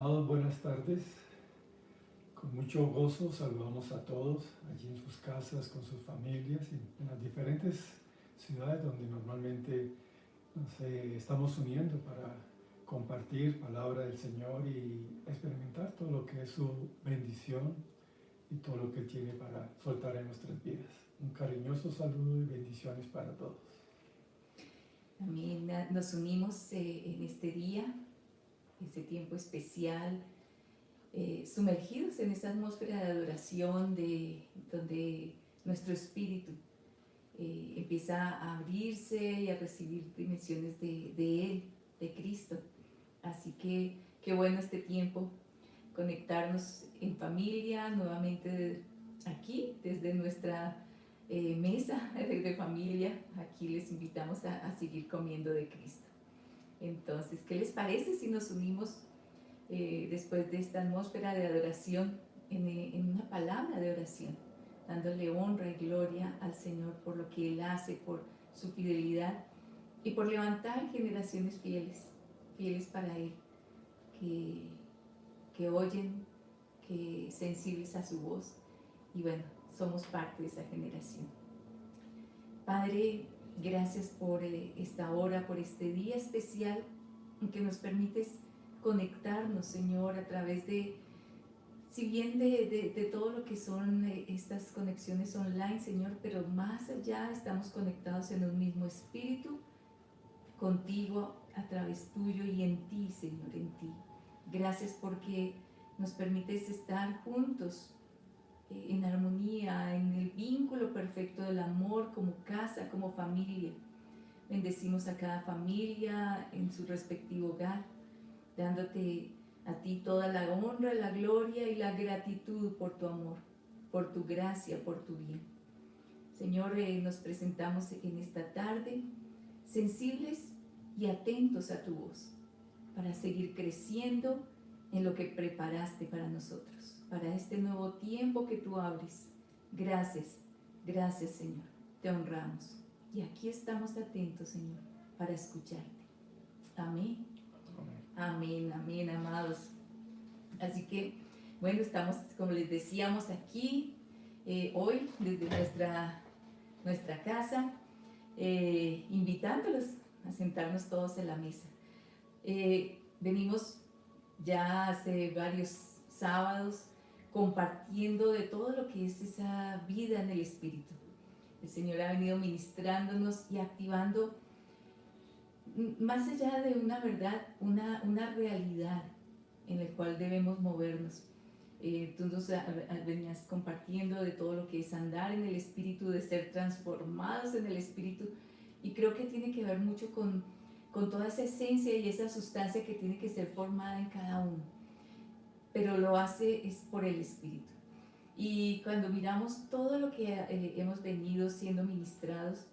Buenas tardes. Con mucho gozo saludamos a todos allí en sus casas, con sus familias, en las diferentes ciudades donde normalmente estamos uniendo para compartir palabra del Señor y experimentar todo lo que es su bendición y todo lo que Él tiene para soltar en nuestras vidas. Un cariñoso saludo y bendiciones para todos. También nos unimos en este día, este tiempo especial, sumergidos en esa atmósfera de adoración donde nuestro espíritu empieza a abrirse y a recibir dimensiones de Él, de Cristo. Así que qué bueno este tiempo, conectarnos en familia, nuevamente aquí, desde nuestra mesa de familia. Aquí les invitamos a seguir comiendo de Cristo. Entonces, ¿qué les parece si nos unimos después de esta atmósfera de adoración en una palabra de oración, dándole honra y gloria al Señor por lo que Él hace, por su fidelidad y por levantar generaciones fieles, fieles para Él, que oyen, que sensibles a su voz, y bueno, somos parte de esa generación. Padre, gracias por esta hora, por este día especial en que nos permites conectarnos, Señor, a través de, si bien de todo lo que son estas conexiones online, Señor, pero más allá estamos conectados en un mismo espíritu, contigo, a través tuyo y en ti, Señor, en ti. Gracias porque nos permites estar juntos en armonía, en el vínculo perfecto del amor, como casa, como familia. Bendecimos a cada familia en su respectivo hogar, dándote a ti toda la honra, la gloria y la gratitud por tu amor, por tu gracia, por tu bien. Señor, nos presentamos en esta tarde sensibles y atentos a tu voz, para seguir creciendo en lo que preparaste para nosotros, para este nuevo tiempo que tú abres. Gracias, gracias, Señor, te honramos. Y aquí estamos atentos, Señor, para escucharte. Amén. Amén, amén, amados. Así que, bueno, estamos, como les decíamos, aquí hoy desde nuestra casa, invitándolos a sentarnos todos en la mesa. Venimos ya hace varios sábados compartiendo de todo lo que es esa vida en el Espíritu. El Señor ha venido ministrándonos y activando, más allá de una verdad, una realidad en la cual debemos movernos. Tú nos venías compartiendo de todo lo que es andar en el Espíritu, de ser transformados en el Espíritu, y creo que tiene que ver mucho con toda esa esencia y esa sustancia que tiene que ser formada en cada uno, pero lo hace es por el Espíritu. Y cuando miramos todo lo que hemos venido siendo ministrados,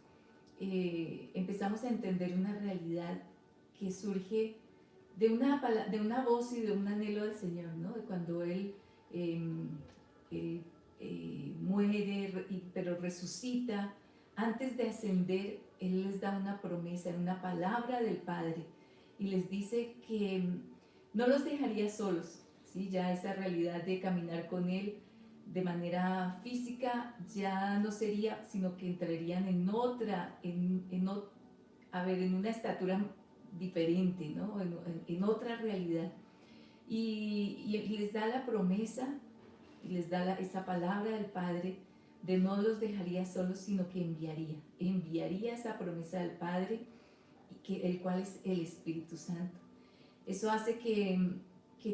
empezamos a entender una realidad que surge de una voz y de un anhelo del Señor, ¿no? De cuando Él, muere, pero resucita. Antes de ascender, Él les da una promesa, una palabra del Padre, y les dice que no los dejaría solos, ¿sí? Ya esa realidad de caminar con Él de manera física ya no sería, sino que entrarían en una estatura diferente, ¿no? En otra realidad. Y les da la promesa, y les da esa palabra del Padre de no los dejaría solos, sino que enviaría esa promesa del Padre, el cual es el Espíritu Santo. Eso hace que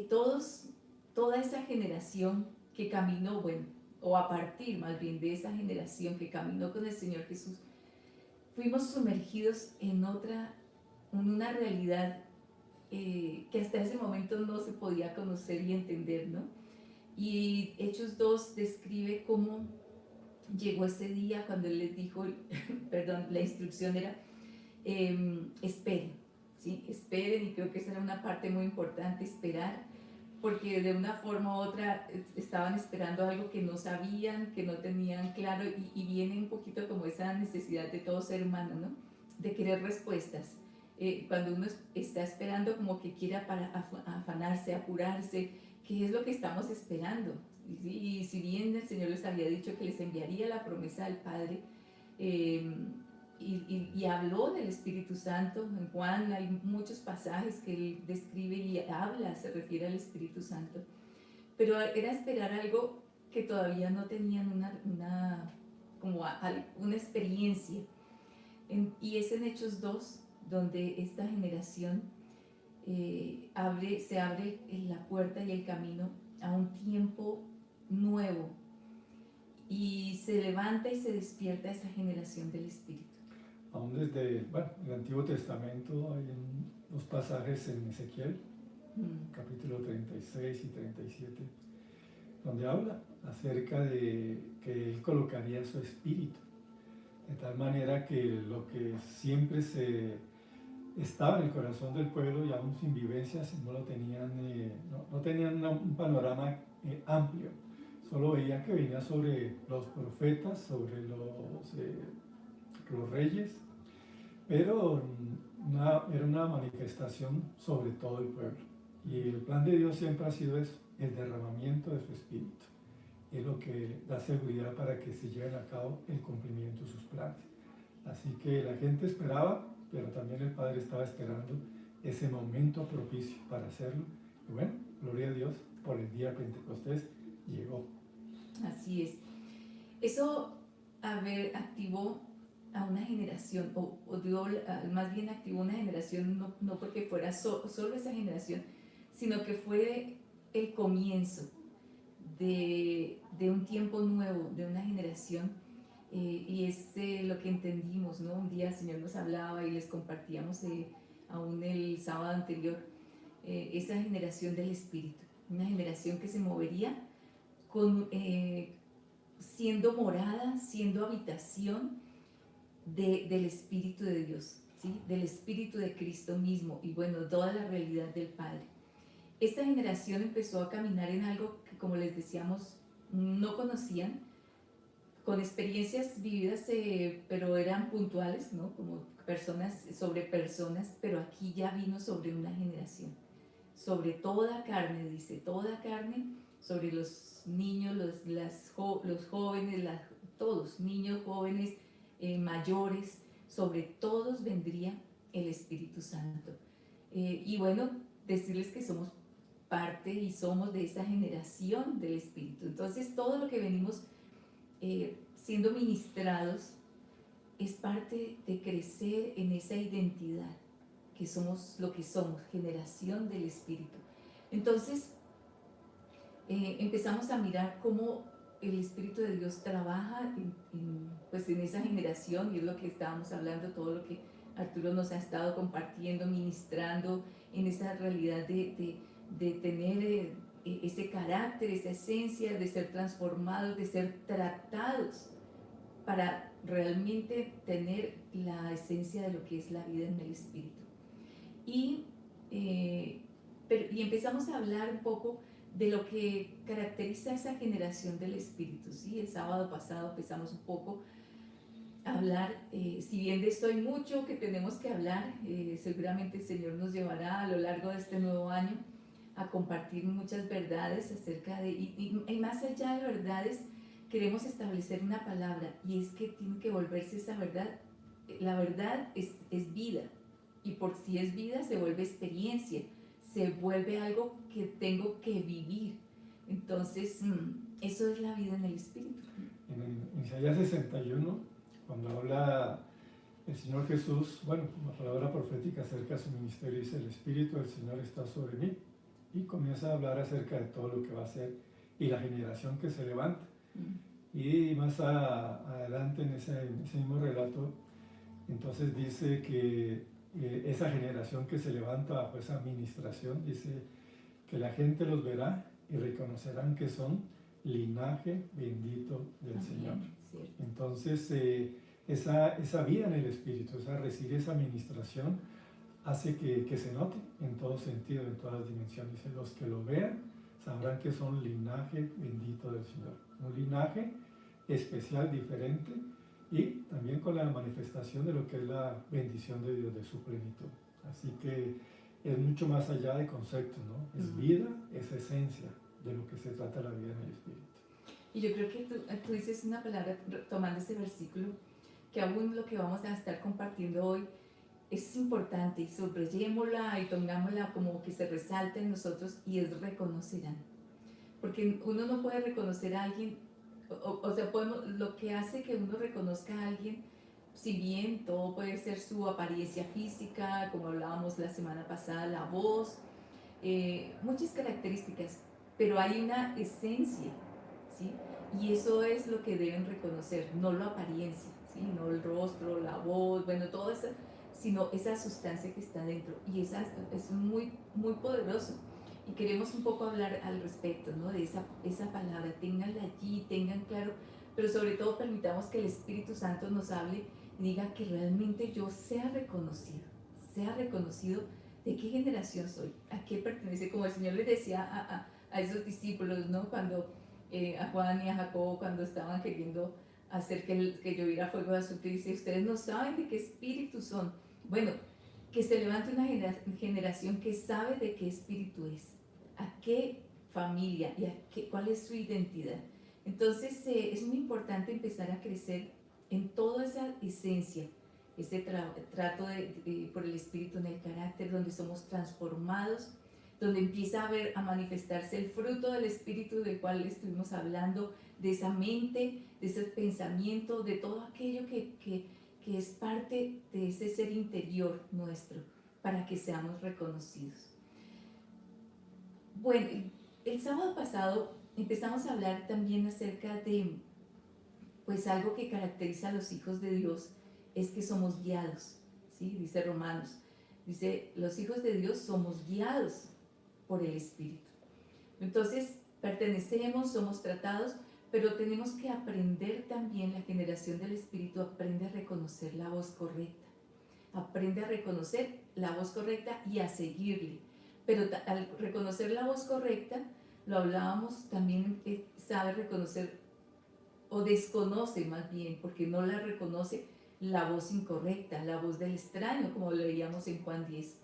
toda esa generación que caminó, bueno, o a partir más bien de esa generación que caminó con el Señor Jesús, fuimos sumergidos en una realidad que hasta ese momento no se podía conocer y entender, ¿no? Y Hechos 2 describe cómo llegó ese día cuando Él les dijo, perdón, la instrucción era, esperen, ¿sí? Esperen, y creo que esa era una parte muy importante, esperar, porque de una forma u otra estaban esperando algo que no sabían, que no tenían claro, y viene un poquito como esa necesidad de todo ser humano, ¿no? De querer respuestas. cuando uno está esperando como que quiera para afanarse, apurarse, ¿qué es lo que estamos esperando? Y si bien el Señor les había dicho que les enviaría la promesa del Padre, eh, y habló del Espíritu Santo, en Juan hay muchos pasajes que él describe y habla, se refiere al Espíritu Santo, pero era esperar algo que todavía no tenían una experiencia. Y es en Hechos 2 donde esta generación se abre la puerta y el camino a un tiempo nuevo, y se levanta y se despierta esa generación del Espíritu. Aún desde el Antiguo Testamento hay unos pasajes en Ezequiel, capítulo 36 y 37, donde habla acerca de que Él colocaría su espíritu, de tal manera que lo que siempre estaba en el corazón del pueblo, y aún sin vivencias, no tenían un panorama amplio, solo veían que venía sobre los profetas, sobre los reyes, pero era una manifestación sobre todo el pueblo. Y el plan de Dios siempre ha sido eso, el derramamiento de su espíritu. Es lo que da seguridad para que se lleven a cabo el cumplimiento de sus planes. Así que la gente esperaba, pero también el Padre estaba esperando ese momento propicio para hacerlo. Y bueno, gloria a Dios, por el día de Pentecostés llegó. Así es. Eso, activó a una generación, más bien activó una generación, no porque fuera solo esa generación, sino que fue el comienzo de un tiempo nuevo, de una generación, y es lo que entendimos, ¿no? Un día el Señor nos hablaba y les compartíamos aún el sábado anterior, esa generación del Espíritu, una generación que se movería siendo morada, siendo habitación del Espíritu de Dios, ¿sí? Del Espíritu de Cristo mismo, y bueno, toda la realidad del Padre. Esta generación empezó a caminar en algo que, como les decíamos, no conocían, con experiencias vividas, pero eran puntuales, ¿no? Como personas sobre personas, pero aquí ya vino sobre una generación, sobre toda carne, dice, toda carne, sobre los niños, los jóvenes, todos, niños, jóvenes, mayores, sobre todos vendría el Espíritu Santo. Y bueno, decirles que somos parte y somos de esa generación del Espíritu. Entonces, todo lo que venimos siendo ministrados es parte de crecer en esa identidad, que somos lo que somos, generación del Espíritu. Entonces, empezamos a mirar cómo el Espíritu de Dios trabaja en esa generación, y es lo que estábamos hablando, todo lo que Arturo nos ha estado compartiendo, ministrando en esa realidad de tener ese carácter, esa esencia, de ser transformados, de ser tratados para realmente tener la esencia de lo que es la vida en el Espíritu. Y empezamos a hablar un poco de lo que caracteriza a esa generación del Espíritu, ¿sí? El sábado pasado empezamos un poco a hablar, si bien de esto hay mucho que tenemos que hablar, seguramente el Señor nos llevará a lo largo de este nuevo año a compartir muchas verdades acerca de, y más allá de verdades, queremos establecer una palabra, y es que tiene que volverse esa verdad. La verdad es vida, y por si es vida se vuelve experiencia, se vuelve algo que tengo que vivir. Entonces, eso es la vida en el Espíritu. En Isaías 61, cuando habla el Señor Jesús, una palabra profética acerca de su ministerio, dice: el Espíritu del Señor está sobre mí, y comienza a hablar acerca de todo lo que va a hacer y la generación que se levanta. Y más adelante en ese mismo relato, entonces dice que esa generación que se levanta bajo esa administración, dice que la gente los verá y reconocerán que son linaje bendito del Señor. Cierto. Entonces, esa vida en el Espíritu, recibir esa administración, hace que se note en todo sentido, en todas las dimensiones. Dice: los que lo vean sabrán que son linaje bendito del Señor. Un linaje especial, diferente, y también con la manifestación de lo que es la bendición de Dios, de su plenitud. Así que es mucho más allá de conceptos, ¿no? Es vida, es esencia de lo que se trata la vida en el Espíritu. Y yo creo que tú dices una palabra tomando ese versículo, que aún lo que vamos a estar compartiendo hoy es importante, y subrayémosla y pongámosla como que se resalte en nosotros, y es reconocerán. Porque uno no puede reconocer a alguien, o sea, lo que hace que uno reconozca a alguien, si bien todo puede ser su apariencia física, como hablábamos la semana pasada, la voz, muchas características, pero hay una esencia, ¿sí? Y eso es lo que deben reconocer, no la apariencia, ¿sí? No el rostro, la voz, bueno, todo eso, sino esa sustancia que está dentro. Y esa es muy, muy poderoso. Y queremos un poco hablar al respecto, ¿no? De esa palabra, ténganla allí, tengan claro, pero sobre todo permitamos que el Espíritu Santo nos hable y diga que realmente yo sea reconocido de qué generación soy, a qué pertenece, como el Señor les decía a esos discípulos, ¿no? Cuando a Juan y a Jacobo, cuando estaban queriendo hacer que lloviera fuego de azufre, dice, ustedes no saben de qué espíritu son. Bueno, que se levante una generación que sabe de qué espíritu es, a qué familia y cuál es su identidad. Entonces es muy importante empezar a crecer en toda esa esencia, ese trato por el Espíritu en el carácter, donde somos transformados, donde empieza a manifestarse el fruto del Espíritu del cual estuvimos hablando, de esa mente, de ese pensamiento, de todo aquello que es parte de ese ser interior nuestro, para que seamos reconocidos. Bueno, el sábado pasado empezamos a hablar también acerca de, pues algo que caracteriza a los hijos de Dios, es que somos guiados, ¿sí? Dice Romanos, dice, los hijos de Dios somos guiados por el Espíritu. Entonces, pertenecemos, somos tratados, pero tenemos que aprender también, la generación del Espíritu aprende a reconocer la voz correcta, aprende a reconocer la voz correcta y a seguirle. Pero al reconocer la voz correcta, lo hablábamos, también sabe reconocer, o desconoce más bien, porque no la reconoce, la voz incorrecta, la voz del extraño, como lo leíamos en Juan 10.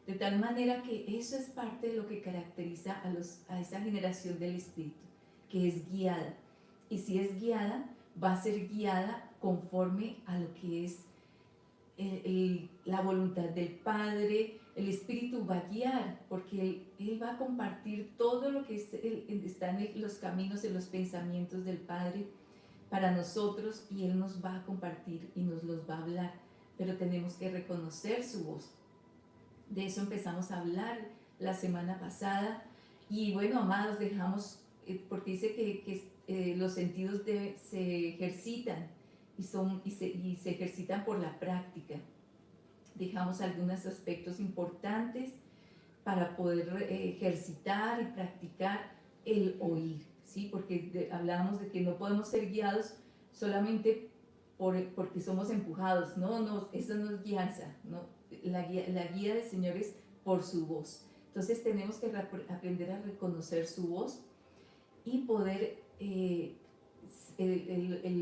De tal manera que eso es parte de lo que caracteriza a esa generación del Espíritu, que es guiada. Y si es guiada, va a ser guiada conforme a lo que es la voluntad del Padre. El Espíritu va a guiar, porque Él va a compartir todo lo que está en los caminos, en los pensamientos del Padre para nosotros, y Él nos va a compartir y nos los va a hablar, pero tenemos que reconocer su voz. De eso empezamos a hablar la semana pasada. Y bueno, amados, dejamos, porque dice que los sentidos se ejercitan y se ejercitan por la práctica. Dejamos algunos aspectos importantes para poder ejercitar y practicar el oír, ¿sí? Porque hablábamos de que no podemos ser guiados solamente porque somos empujados. No, eso no es guianza, ¿no? La guía del Señor es por su voz. Entonces tenemos que aprender a reconocer su voz y poder, el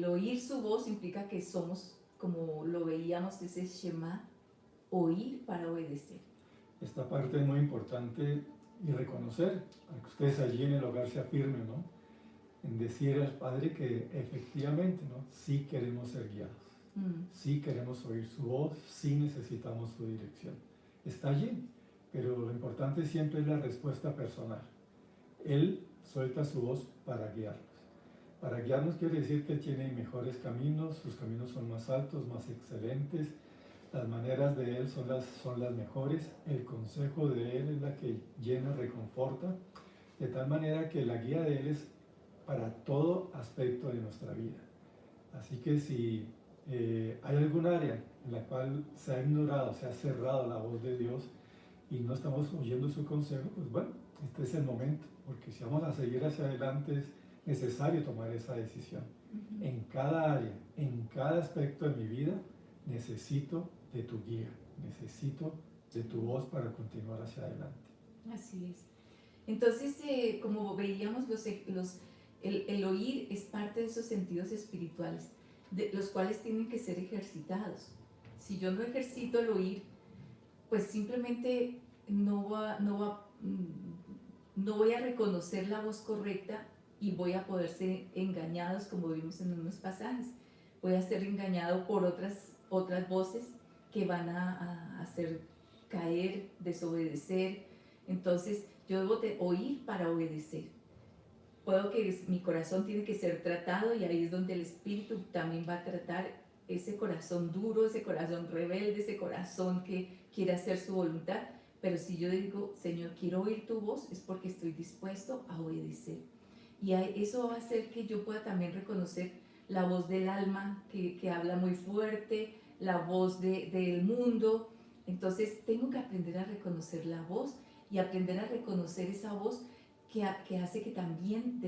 oír su voz implica que somos, como lo veíamos, ese Shema, oír para obedecer. Esta parte es muy importante, y reconocer, a que ustedes allí en el hogar se afirmen, ¿no? En decir al Padre que efectivamente, ¿no? Sí queremos ser guiados, sí queremos oír su voz, sí necesitamos su dirección. Está allí, pero lo importante siempre es la respuesta personal. Él suelta su voz para guiarnos. Para guiarnos quiere decir que Él tiene mejores caminos, sus caminos son más altos, más excelentes, las maneras de Él son las mejores, el consejo de Él es la que llena, reconforta, de tal manera que la guía de Él es para todo aspecto de nuestra vida. Así que si hay algún área en la cual se ha ignorado, se ha cerrado la voz de Dios y no estamos oyendo su consejo, pues bueno, este es el momento, porque si vamos a seguir hacia adelante es necesario tomar esa decisión. En cada área, en cada aspecto de mi vida, necesito de tu guía, necesito de tu voz para continuar hacia adelante. Así es. Entonces, como veíamos, el oír es parte de esos sentidos espirituales, los cuales tienen que ser ejercitados. Si yo no ejercito el oír, pues simplemente no voy a reconocer la voz correcta y voy a poder ser engañados, como vimos en unos pasajes. Voy a ser engañado por otras voces que van a hacer caer, desobedecer. Entonces yo debo de oír para obedecer. Puedo que mi corazón tiene que ser tratado, y ahí es donde el Espíritu también va a tratar ese corazón duro, ese corazón rebelde, ese corazón que quiere hacer su voluntad. Pero si yo digo, Señor, quiero oír tu voz, es porque estoy dispuesto a obedecer. Y eso va a hacer que yo pueda también reconocer la voz del alma que habla muy fuerte, la voz del mundo. Entonces tengo que aprender a reconocer la voz y aprender a reconocer esa voz que hace que también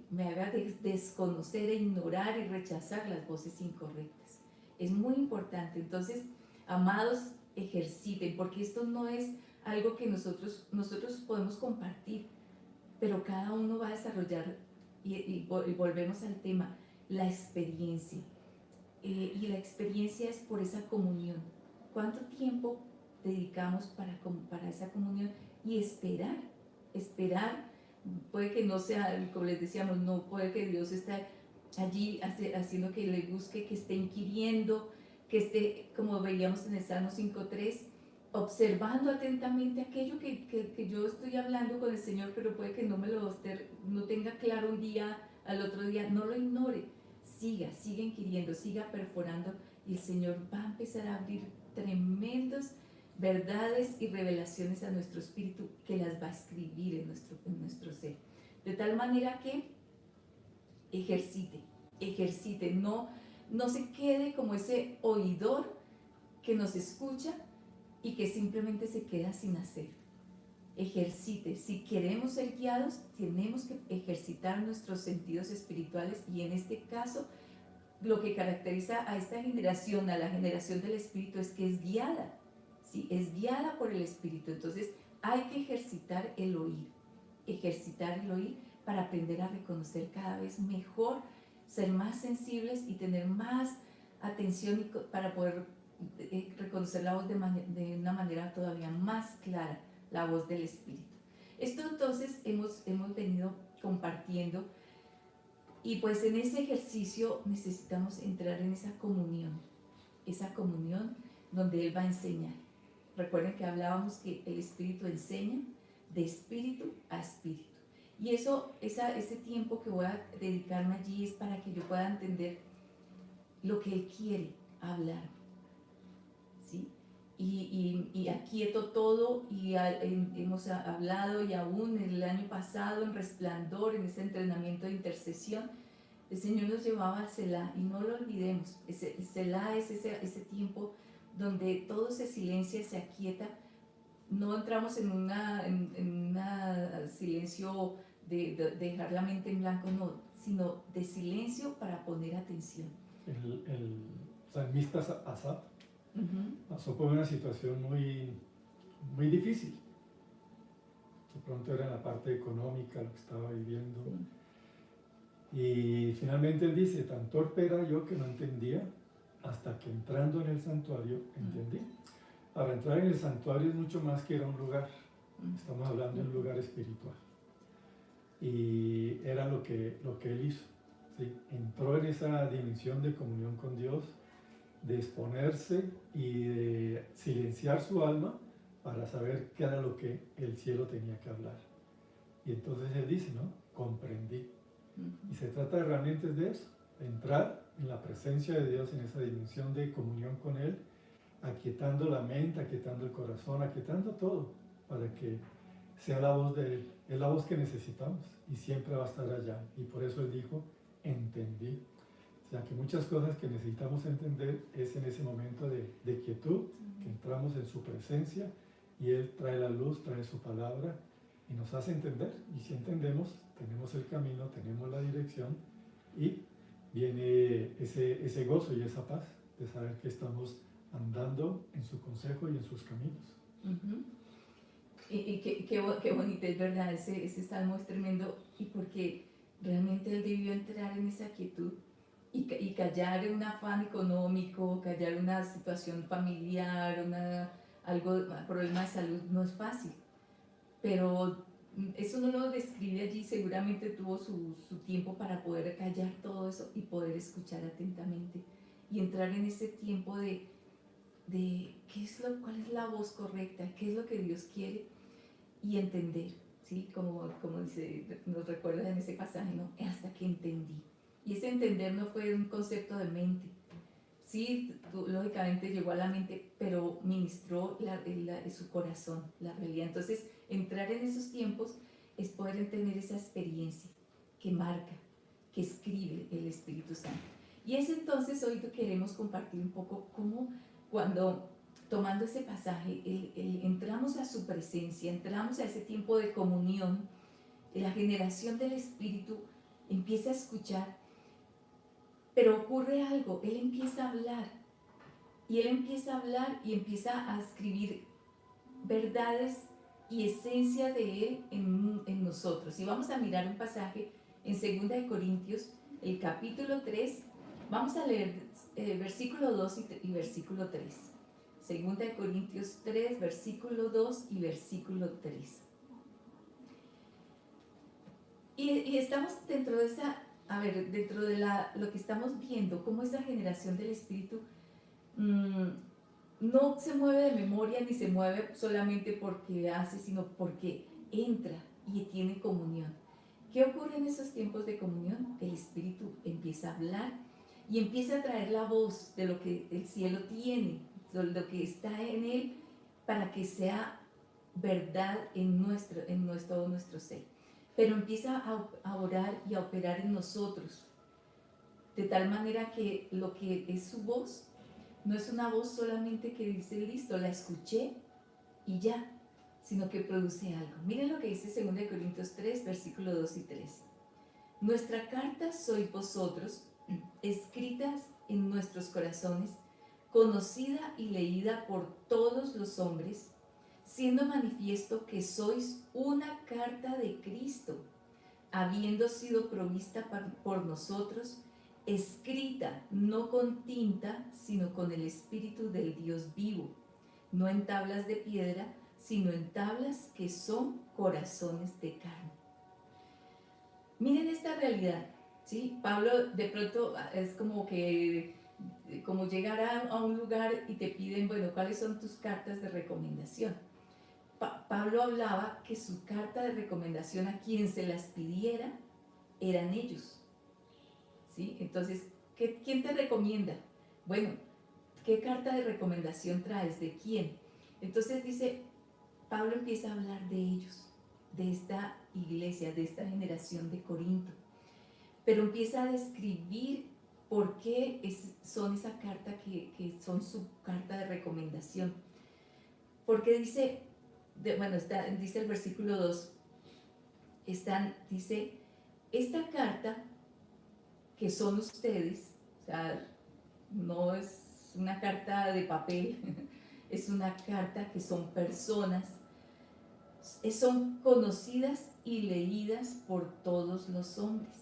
me haga desconocer e ignorar y rechazar las voces incorrectas. Es muy importante. Entonces, amados, ejerciten, porque esto no es algo que nosotros podemos compartir, pero cada uno va a desarrollar, y volvemos al tema, la experiencia. Y la experiencia es por esa comunión. ¿Cuánto tiempo dedicamos para esa comunión? Y esperar, puede que no sea, como les decíamos, no puede que Dios esté allí haciendo que le busque, que esté inquiriendo, que esté, como veíamos en el Salmo 5.3, observando atentamente aquello que yo estoy hablando con el Señor, pero puede que no tenga claro un día, al otro día. No lo ignore, siga inquiriendo, siga perforando, y el Señor va a empezar a abrir tremendas verdades y revelaciones a nuestro espíritu, que las va a escribir en nuestro ser, de tal manera que ejercite, no se quede como ese oidor que nos escucha y que simplemente se queda sin hacer. Ejercite. Si queremos ser guiados, tenemos que ejercitar nuestros sentidos espirituales, y en este caso lo que caracteriza a esta generación, a la generación del Espíritu, es que es guiada, ¿sí? Es guiada por el Espíritu. Entonces hay que ejercitar el oír para aprender a reconocer cada vez mejor, ser más sensibles y tener más atención para poder reconocer la voz de una manera todavía más clara, la voz del Espíritu. Esto entonces hemos venido compartiendo, y pues en ese ejercicio necesitamos entrar en esa comunión donde Él va a enseñar. Recuerden que hablábamos que el Espíritu enseña de espíritu a espíritu, y ese tiempo que voy a dedicarme allí es para que yo pueda entender lo que Él quiere hablar, ¿sí? Y aquieto todo, y hemos hablado, y aún el año pasado en Resplandor, en ese entrenamiento de intercesión, el Señor nos llevaba al Selah, y no lo olvidemos. El Selah es ese tiempo donde todo se silencia, se aquieta. No entramos en un silencio de dejar la mente en blanco, no, sino de silencio para poner atención. El salmista Asaf pasó por una situación muy difícil. De pronto era la parte económica lo que estaba viviendo. Sí. Y finalmente él dice, tan torpe era yo que no entendía, hasta que entrando en el santuario entendí. Ahora, entrar en el santuario es mucho más que ir a un lugar. Estamos hablando de un lugar espiritual. Y era lo que él hizo, ¿sí? Entró en esa dimensión de comunión con Dios, de exponerse y de silenciar su alma para saber qué era lo que el cielo tenía que hablar. Y entonces él dice, ¿no? Comprendí. Y se trata realmente de eso, de entrar en la presencia de Dios, en esa dimensión de comunión con Él, aquietando la mente, aquietando el corazón, aquietando todo, para que sea la voz de Él. Es la voz que necesitamos y siempre va a estar allá. Y por eso Él dijo, entendí. O sea que muchas cosas que necesitamos entender es en ese momento de quietud, que entramos en su presencia y Él trae la luz, trae su palabra y nos hace entender. Y si entendemos, tenemos el camino, tenemos la dirección, y viene ese gozo y esa paz de saber que estamos andando en su consejo y en sus caminos. Y qué bonito, es verdad, ese salmo es tremendo, y porque realmente él debió entrar en esa quietud y callar un afán económico, callar una situación familiar, problema de salud, no es fácil, pero eso no lo describe allí, seguramente tuvo su tiempo para poder callar todo eso y poder escuchar atentamente y entrar en ese tiempo de cuál es la voz correcta, qué es lo que Dios quiere y entender, ¿sí? Como dice, nos recuerda en ese pasaje, ¿no? Hasta que entendí. Y ese entender no fue un concepto de mente. Sí, lógicamente llegó a la mente, pero ministró su corazón, la realidad. Entonces, entrar en esos tiempos es poder tener esa experiencia que marca, que escribe el Espíritu Santo. Y es entonces, hoy queremos compartir un poco cómo cuando, tomando ese pasaje, entramos a su presencia, entramos a ese tiempo de comunión, la generación del Espíritu empieza a escuchar, pero ocurre algo, Él empieza a hablar, y Él empieza a hablar y empieza a escribir verdades y esencia de Él en nosotros. Y vamos a mirar un pasaje en 2 Corintios, el capítulo 3, vamos a leer versículo 2 y versículo 3. 2 Corintios 3, versículo 2 y versículo 3. Y estamos dentro de esa, dentro de lo que estamos viendo, cómo esa generación del Espíritu no se mueve de memoria ni se mueve solamente porque hace, sino porque entra y tiene comunión. ¿Qué ocurre en esos tiempos de comunión? El Espíritu empieza a hablar y empieza a traer la voz de lo que el cielo tiene, de lo que está en él, para que sea verdad en todo nuestro ser. Pero empieza a orar y a operar en nosotros, de tal manera que lo que es su voz no es una voz solamente que dice, listo, la escuché y ya, sino que produce algo. Miren lo que dice 2 Corintios 3, versículos 2 y 3. Nuestra carta sois vosotros, escritas en nuestros corazones, conocida y leída por todos los hombres, siendo manifiesto que sois una carta de Cristo, habiendo sido provista por nosotros, escrita no con tinta, sino con el Espíritu del Dios vivo, no en tablas de piedra, sino en tablas que son corazones de carne. Miren esta realidad, ¿sí? Pablo de pronto es como llegar a un lugar y te piden, bueno, ¿cuáles son tus cartas de recomendación? Pablo hablaba que su carta de recomendación a quien se las pidiera eran ellos, ¿sí? Entonces, ¿quién te recomienda? Bueno, ¿qué carta de recomendación traes? ¿De quién? Entonces dice, Pablo empieza a hablar de ellos, de esta iglesia, de esta generación de Corinto, pero empieza a describir por qué son esa carta que son su carta de recomendación. Porque dice, dice el versículo 2, dice, esta carta que son ustedes, o sea, no es una carta de papel, es una carta que son personas, son conocidas y leídas por todos los hombres.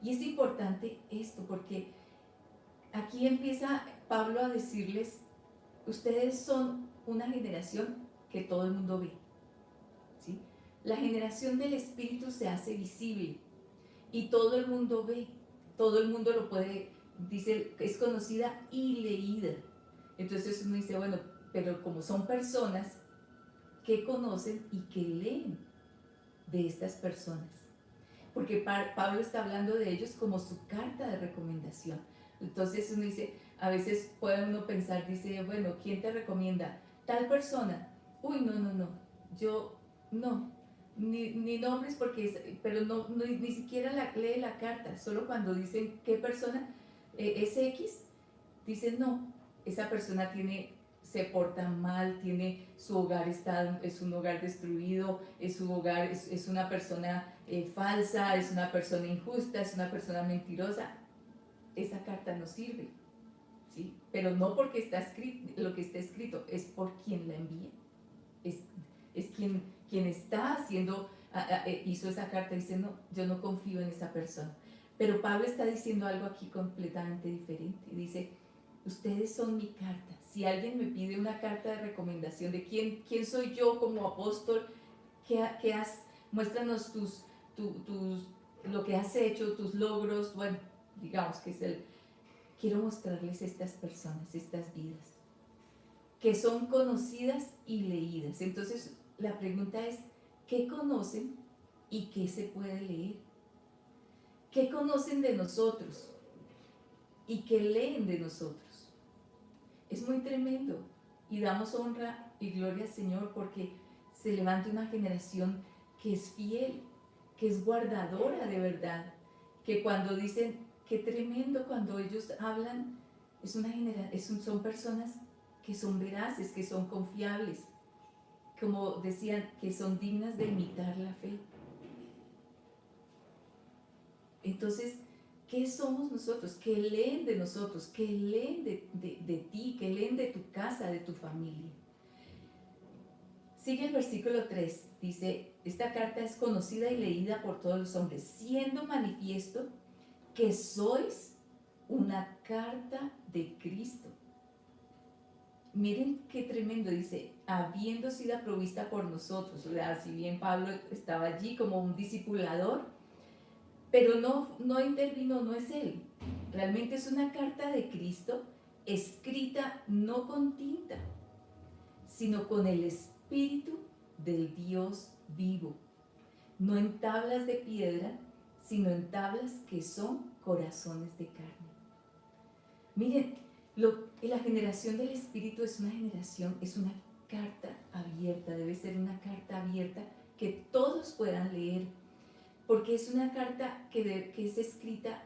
Y es importante esto porque aquí empieza Pablo a decirles, ustedes son una generación que todo el mundo ve, ¿sí? La generación del Espíritu se hace visible y todo el mundo ve, todo el mundo lo puede, dice, es conocida y leída. Entonces uno dice, bueno, pero como son personas que conocen y que leen de estas personas, porque Pablo está hablando de ellos como su carta de recomendación. Entonces uno dice, a veces puede uno pensar, dice, bueno, ¿quién te recomienda? Tal persona. Uy, no, yo no, ni nombres porque pero ni siquiera lee la carta, solo cuando dicen qué persona es X, dicen no, esa persona se porta mal, su hogar es un hogar destruido, es una persona falsa, es una persona injusta, es una persona mentirosa. Esa carta no sirve, ¿sí? Pero no porque está escrito, lo que está escrito es por quien la envía, es quien está haciendo, hizo esa carta, dice no, yo no confío en esa persona. Pero Pablo está diciendo algo aquí completamente diferente, dice, ustedes son mi carta. Si alguien me pide una carta de recomendación de quién soy yo como apóstol, muéstranos lo que has hecho, tus logros, bueno, digamos que quiero mostrarles estas personas, estas vidas, que son conocidas y leídas. Entonces, la pregunta es, ¿qué conocen y qué se puede leer? ¿Qué conocen de nosotros y qué leen de nosotros? Es muy tremendo y damos honra y gloria al Señor porque se levanta una generación que es fiel, que es guardadora de verdad, que cuando dicen, qué tremendo cuando ellos hablan, son personas que son veraces, que son confiables, como decían, que son dignas de imitar la fe. Entonces, ¿qué somos nosotros? ¿Qué leen de nosotros? ¿Qué leen de ti? ¿Qué leen de tu casa, de tu familia? Sigue el versículo 3, dice, esta carta es conocida y leída por todos los hombres, siendo manifiesto que sois una carta de Cristo. Miren qué tremendo, dice, habiendo sido provista por nosotros. O sea, si bien Pablo estaba allí como un discipulador, pero no intervino, no es él. Realmente es una carta de Cristo escrita no con tinta, sino con el Espíritu del Dios vivo. No en tablas de piedra, sino en tablas que son corazones de carne. Miren, la generación del Espíritu es una carta abierta, debe ser una carta abierta que todos puedan leer, porque es una carta que es escrita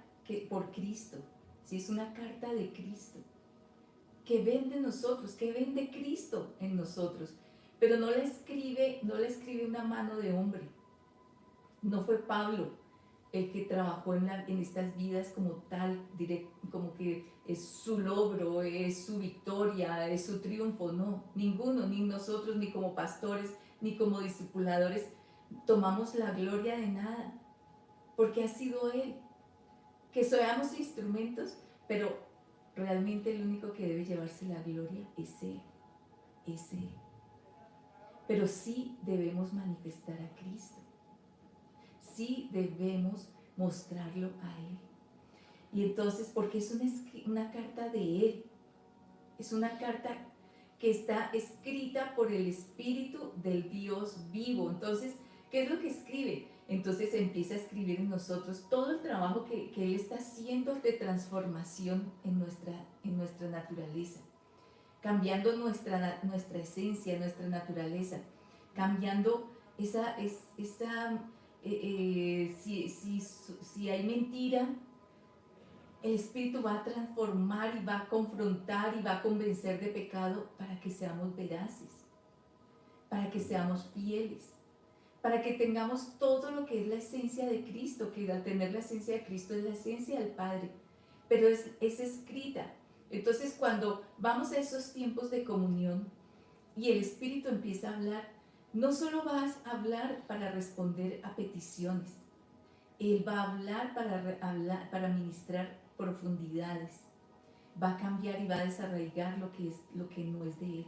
por Cristo, ¿sí? Es una carta de Cristo, que ven de nosotros, que ven de Cristo en nosotros, pero no la escribe una mano de hombre. No fue Pablo el que trabajó en estas vidas como tal, como que es su logro, es su victoria, es su triunfo. No, ninguno, ni nosotros, ni como pastores, ni como discipuladores, tomamos la gloria de nada, porque ha sido Él. Que seamos instrumentos, pero realmente el único que debe llevarse la gloria es Él, es Él. Pero sí debemos manifestar a Cristo, sí debemos mostrarlo a Él. Y entonces, porque es una carta de Él, es una carta que está escrita por el Espíritu del Dios vivo. Entonces, ¿qué es lo que escribe? Entonces empieza a escribir en nosotros todo el trabajo que Él está haciendo de transformación en nuestra naturaleza, cambiando nuestra esencia, nuestra naturaleza, cambiando si hay mentira, el Espíritu va a transformar y va a confrontar y va a convencer de pecado para que seamos veraces, para que seamos fieles, para que tengamos todo lo que es la esencia de Cristo, que al tener la esencia de Cristo es la esencia del Padre, pero es escrita. Entonces, cuando vamos a esos tiempos de comunión y el Espíritu empieza a hablar, no solo vas a hablar para responder a peticiones, Él va a hablar para ministrar profundidades, va a cambiar y va a desarraigar lo que no es de Él.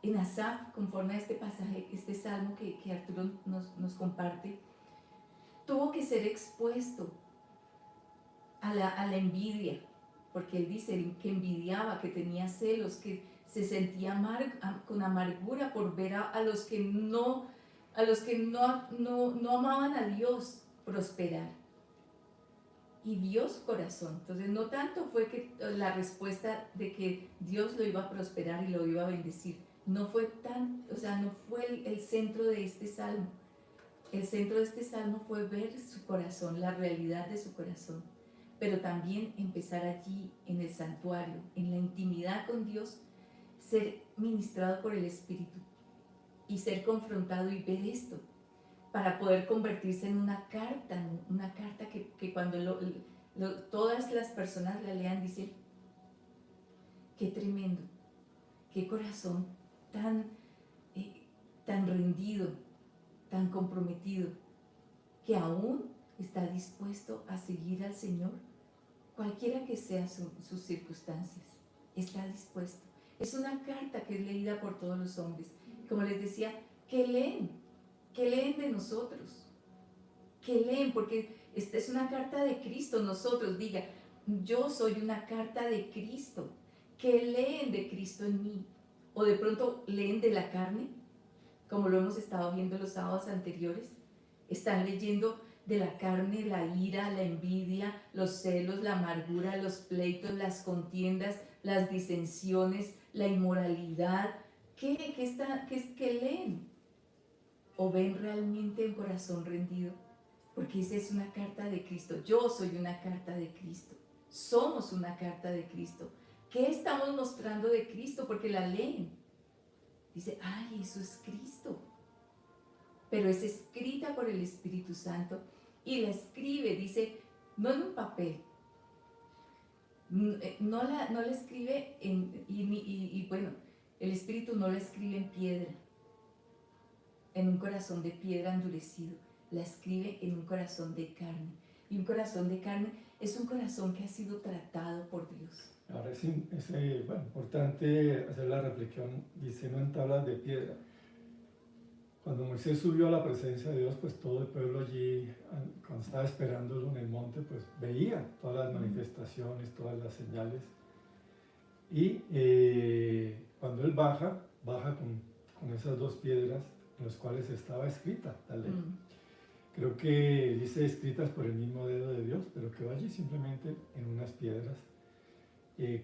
En Asaf, conforme a este pasaje, este salmo que Arturo nos comparte, tuvo que ser expuesto a la envidia, porque él dice que envidiaba, que tenía celos, que se sentía con amargura por ver a los que no amaban a Dios prosperar. Y vio su corazón. Entonces, no tanto fue que la respuesta de que Dios lo iba a prosperar y lo iba a bendecir. No fue no fue el centro de este salmo. El centro de este salmo fue ver su corazón, la realidad de su corazón. Pero también empezar allí en el santuario, en la intimidad con Dios, ser ministrado por el Espíritu y ser confrontado y ver esto, para poder convertirse en una carta que cuando todas las personas la lean dicen, qué tremendo, qué corazón tan rendido, tan comprometido, que aún está dispuesto a seguir al Señor, cualquiera que sean sus circunstancias. está dispuesto. Es una carta que es leída por todos los hombres. Como les decía, que leen de nosotros, que leen, porque esta es una carta de Cristo. Nosotros, diga, yo soy una carta de Cristo, que leen de Cristo en mí. O de pronto leen de la carne, como lo hemos estado viendo los sábados anteriores. Están leyendo de la carne, la ira, la envidia, los celos, la amargura, los pleitos, las contiendas, las disensiones, la inmoralidad. ¿Qué leen? ¿O ven realmente un corazón rendido? Porque esa es una carta de Cristo. Yo soy una carta de Cristo. Somos una carta de Cristo. ¿Qué estamos mostrando de Cristo? Porque la leen. Dice, ay, eso es Cristo. Pero es escrita por el Espíritu Santo y la escribe, dice, no en un papel, no la escribe y bueno, el Espíritu no la escribe en piedra, en un corazón de piedra endurecido, la escribe en un corazón de carne. Y un corazón de carne es un corazón que ha sido tratado por Dios. Ahora es importante hacer la reflexión, dice, no en tablas de piedra. Cuando Moisés subió a la presencia de Dios, pues todo el pueblo allí, cuando estaba esperándolo en el monte, pues veía todas las manifestaciones, todas las señales. Y cuando él baja con esas dos piedras en las cuales estaba escrita la ley. Creo que dice escritas por el mismo dedo de Dios, pero quedó allí simplemente en unas piedras.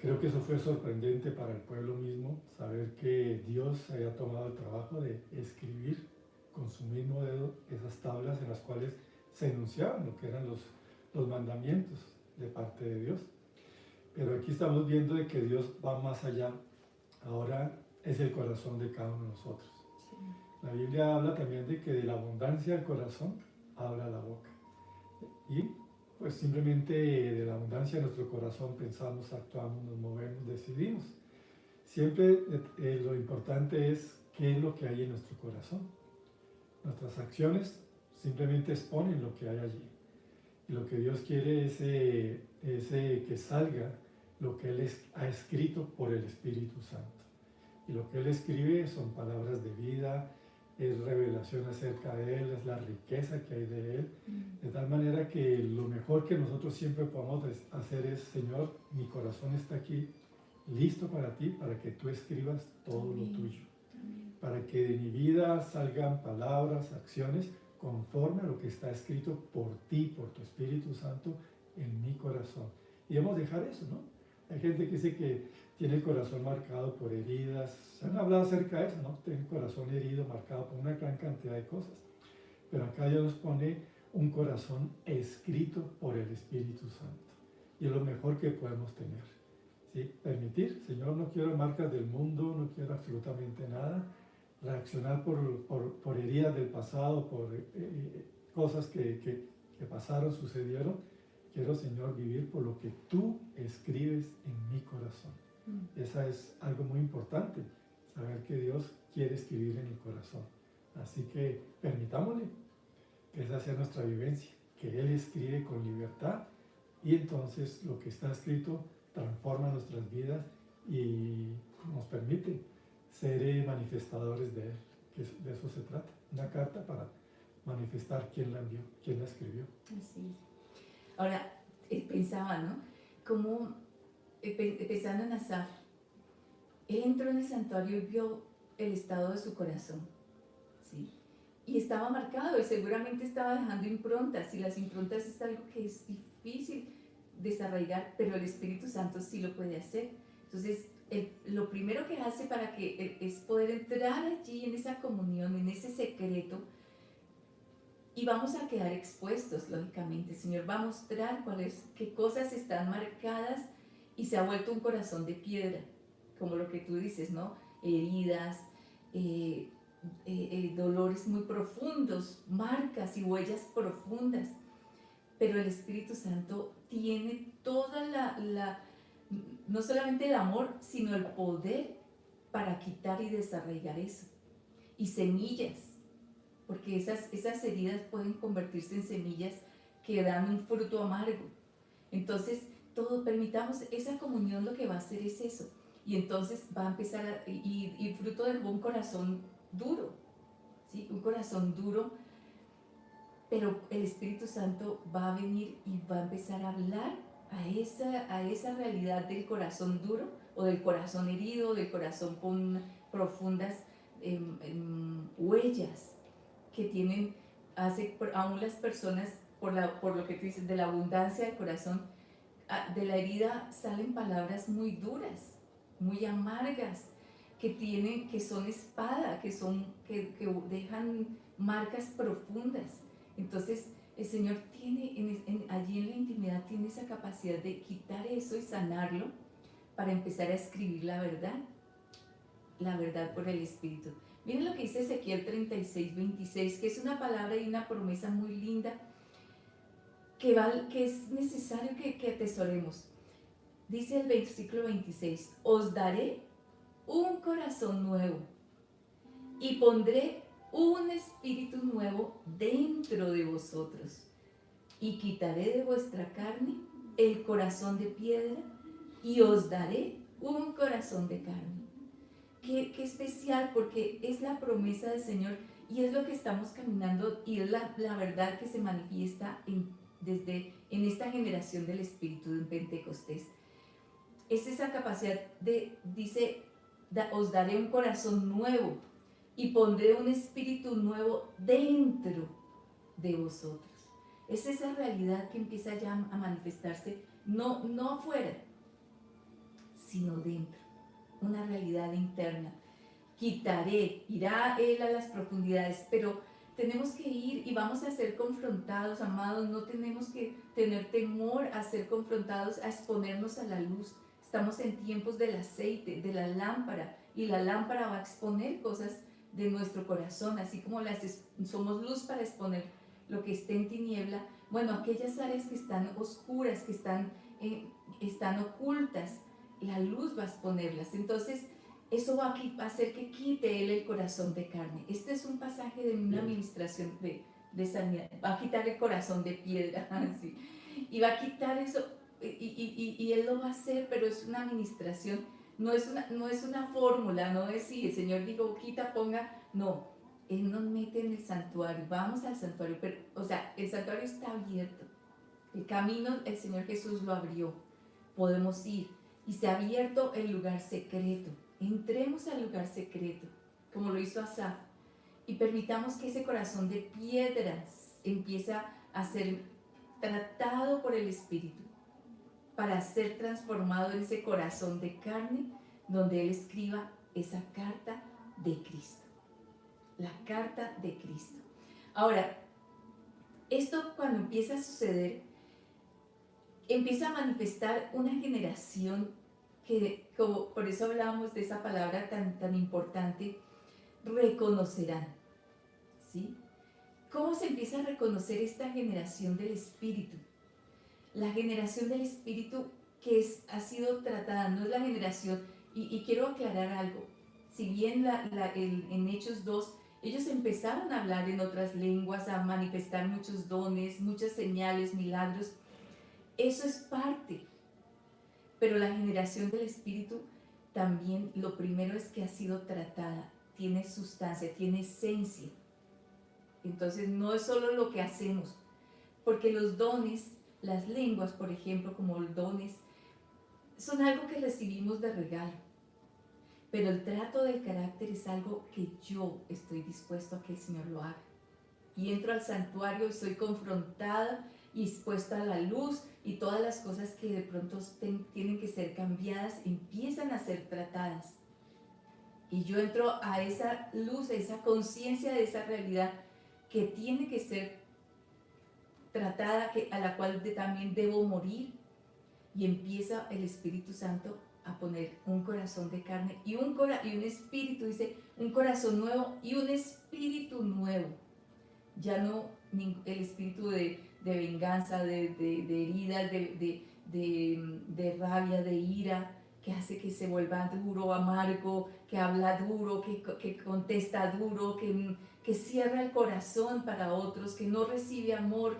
Creo que eso fue sorprendente para el pueblo mismo, saber que Dios había tomado el trabajo de escribir con su mismo dedo esas tablas en las cuales se enunciaban lo que eran los mandamientos de parte de Dios. Pero aquí estamos viendo de que Dios va más allá. Ahora es el corazón de cada uno de nosotros. Sí. La Biblia habla también de que de la abundancia del corazón habla la boca. Y pues simplemente de la abundancia de nuestro corazón pensamos, actuamos, nos movemos, decidimos. Siempre lo importante es qué es lo que hay en nuestro corazón. Nuestras acciones simplemente exponen lo que hay allí. Y lo que Dios quiere es que salga lo que Él ha escrito por el Espíritu Santo. Y lo que Él escribe son palabras de vida, es revelación acerca de Él, es la riqueza que hay de Él, de tal manera que lo mejor que nosotros siempre podemos hacer es, Señor, mi corazón está aquí, listo para ti, para que tú escribas todo lo tuyo, para que de mi vida salgan palabras, acciones, conforme a lo que está escrito por ti, por tu Espíritu Santo, en mi corazón. Y debemos dejar eso, ¿no? Hay gente que dice que tiene el corazón marcado por heridas. Se han hablado acerca de eso, ¿no? Tiene el corazón herido, marcado por una gran cantidad de cosas. Pero acá Dios nos pone un corazón escrito por el Espíritu Santo. Y es lo mejor que podemos tener. ¿Sí? Permitir, Señor, no quiero marcas del mundo, no quiero absolutamente nada. Reaccionar por heridas del pasado, por cosas que pasaron, sucedieron. Quiero, Señor, vivir por lo que tú escribes en mi corazón. Esa es algo muy importante, saber que Dios quiere escribir en el corazón. Así que permitámosle que esa sea nuestra vivencia, que Él escribe con libertad y entonces lo que está escrito transforma nuestras vidas y nos permite ser manifestadores de Él, que de eso se trata. Una carta para manifestar quién la envió, quién la escribió. Así es. Ahora, pensaba, ¿no? Como pensando en Asaf, él entró en el santuario y vio el estado de su corazón, ¿sí? Y estaba marcado y seguramente estaba dejando improntas, y las improntas es algo que es difícil desarraigar, pero el Espíritu Santo sí lo puede hacer. Entonces, lo primero que hace para que es poder entrar allí en esa comunión, en ese secreto, y vamos a quedar expuestos, lógicamente. El Señor va a mostrar qué cosas están marcadas y se ha vuelto un corazón de piedra, como lo que tú dices, ¿no? Heridas, dolores muy profundos, marcas y huellas profundas. Pero el Espíritu Santo tiene toda no solamente el amor, sino el poder para quitar y desarraigar eso. Y semillas, porque esas heridas pueden convertirse en semillas que dan un fruto amargo. Entonces, permitamos esa comunión, lo que va a hacer es eso, y entonces va a empezar y fruto de un corazón duro, ¿sí? Un corazón duro, pero el Espíritu Santo va a venir y va a empezar a hablar a esa realidad del corazón duro o del corazón herido, del corazón con profundas huellas que tienen, aún las personas, por lo que tú dices, de la abundancia del corazón, de la herida salen palabras muy duras, muy amargas, que son espada, que dejan marcas profundas. Entonces, el Señor tiene, allí en la intimidad, tiene esa capacidad de quitar eso y sanarlo para empezar a escribir la verdad por el Espíritu. Miren lo que dice Ezequiel 36:26, que es una palabra y una promesa muy linda que es necesario que atesoremos. Dice el versículo 26, os daré un corazón nuevo y pondré un espíritu nuevo dentro de vosotros y quitaré de vuestra carne el corazón de piedra y os daré un corazón de carne. Qué especial, porque es la promesa del Señor y es lo que estamos caminando y es la verdad que se manifiesta en esta generación del Espíritu en Pentecostés. Es esa capacidad dice, os daré un corazón nuevo y pondré un espíritu nuevo dentro de vosotros. Es esa realidad que empieza ya a manifestarse, no afuera, sino dentro. Una realidad interna. Irá Él a las profundidades, pero tenemos que ir y vamos a ser confrontados, amados. No tenemos que tener temor a ser confrontados, a exponernos a la luz. Estamos en tiempos del aceite, de la lámpara, y la lámpara va a exponer cosas de nuestro corazón, así como somos luz para exponer lo que esté en tiniebla. Bueno, aquellas áreas que están oscuras, que están ocultas, la luz va a exponerlas. Entonces, eso va a hacer que quite Él el corazón de carne. Este es un pasaje de una administración de sanidad. Va a quitar el corazón de piedra, ¿sí? Y va a quitar eso, y Él lo va a hacer, pero es una administración, no es una fórmula, no es si el Señor dijo, quita, ponga, no. Él nos mete en el santuario, vamos al santuario, pero, o sea, el santuario está abierto. El camino, el Señor Jesús lo abrió. Podemos ir. Y se ha abierto el lugar secreto. Entremos al lugar secreto, como lo hizo Asaf, y permitamos que ese corazón de piedras empiece a ser tratado por el Espíritu, para ser transformado en ese corazón de carne, donde Él escriba esa carta de Cristo. La carta de Cristo. Ahora, esto cuando empieza a suceder, empieza a manifestar una generación que, por eso hablábamos de esa palabra tan importante, reconocerán, ¿sí? ¿Cómo se empieza a reconocer esta generación del Espíritu? La generación del Espíritu que ha sido tratada, no es la generación, y quiero aclarar algo, si bien en Hechos 2, ellos empezaron a hablar en otras lenguas, a manifestar muchos dones, muchas señales, milagros, eso es parte. Pero la generación del Espíritu también, lo primero es que ha sido tratada, tiene sustancia, tiene esencia. Entonces no es solo lo que hacemos, porque los dones, las lenguas, por ejemplo, como los dones, son algo que recibimos de regalo. Pero el trato del carácter es algo que yo estoy dispuesto a que el Señor lo haga. Y entro al santuario y soy confrontada y expuesta a la luz, y todas las cosas que de pronto tienen que ser cambiadas empiezan a ser tratadas. Y yo entro a esa luz, a esa conciencia de esa realidad que tiene que ser tratada, a la cual también debo morir, y empieza el Espíritu Santo a poner un corazón de carne y un espíritu, dice, un corazón nuevo y un espíritu nuevo. Ya no el espíritu de venganza, de heridas, de rabia, de ira, que hace que se vuelva duro, amargo, que habla duro, que contesta duro, que cierra el corazón para otros, que no recibe amor,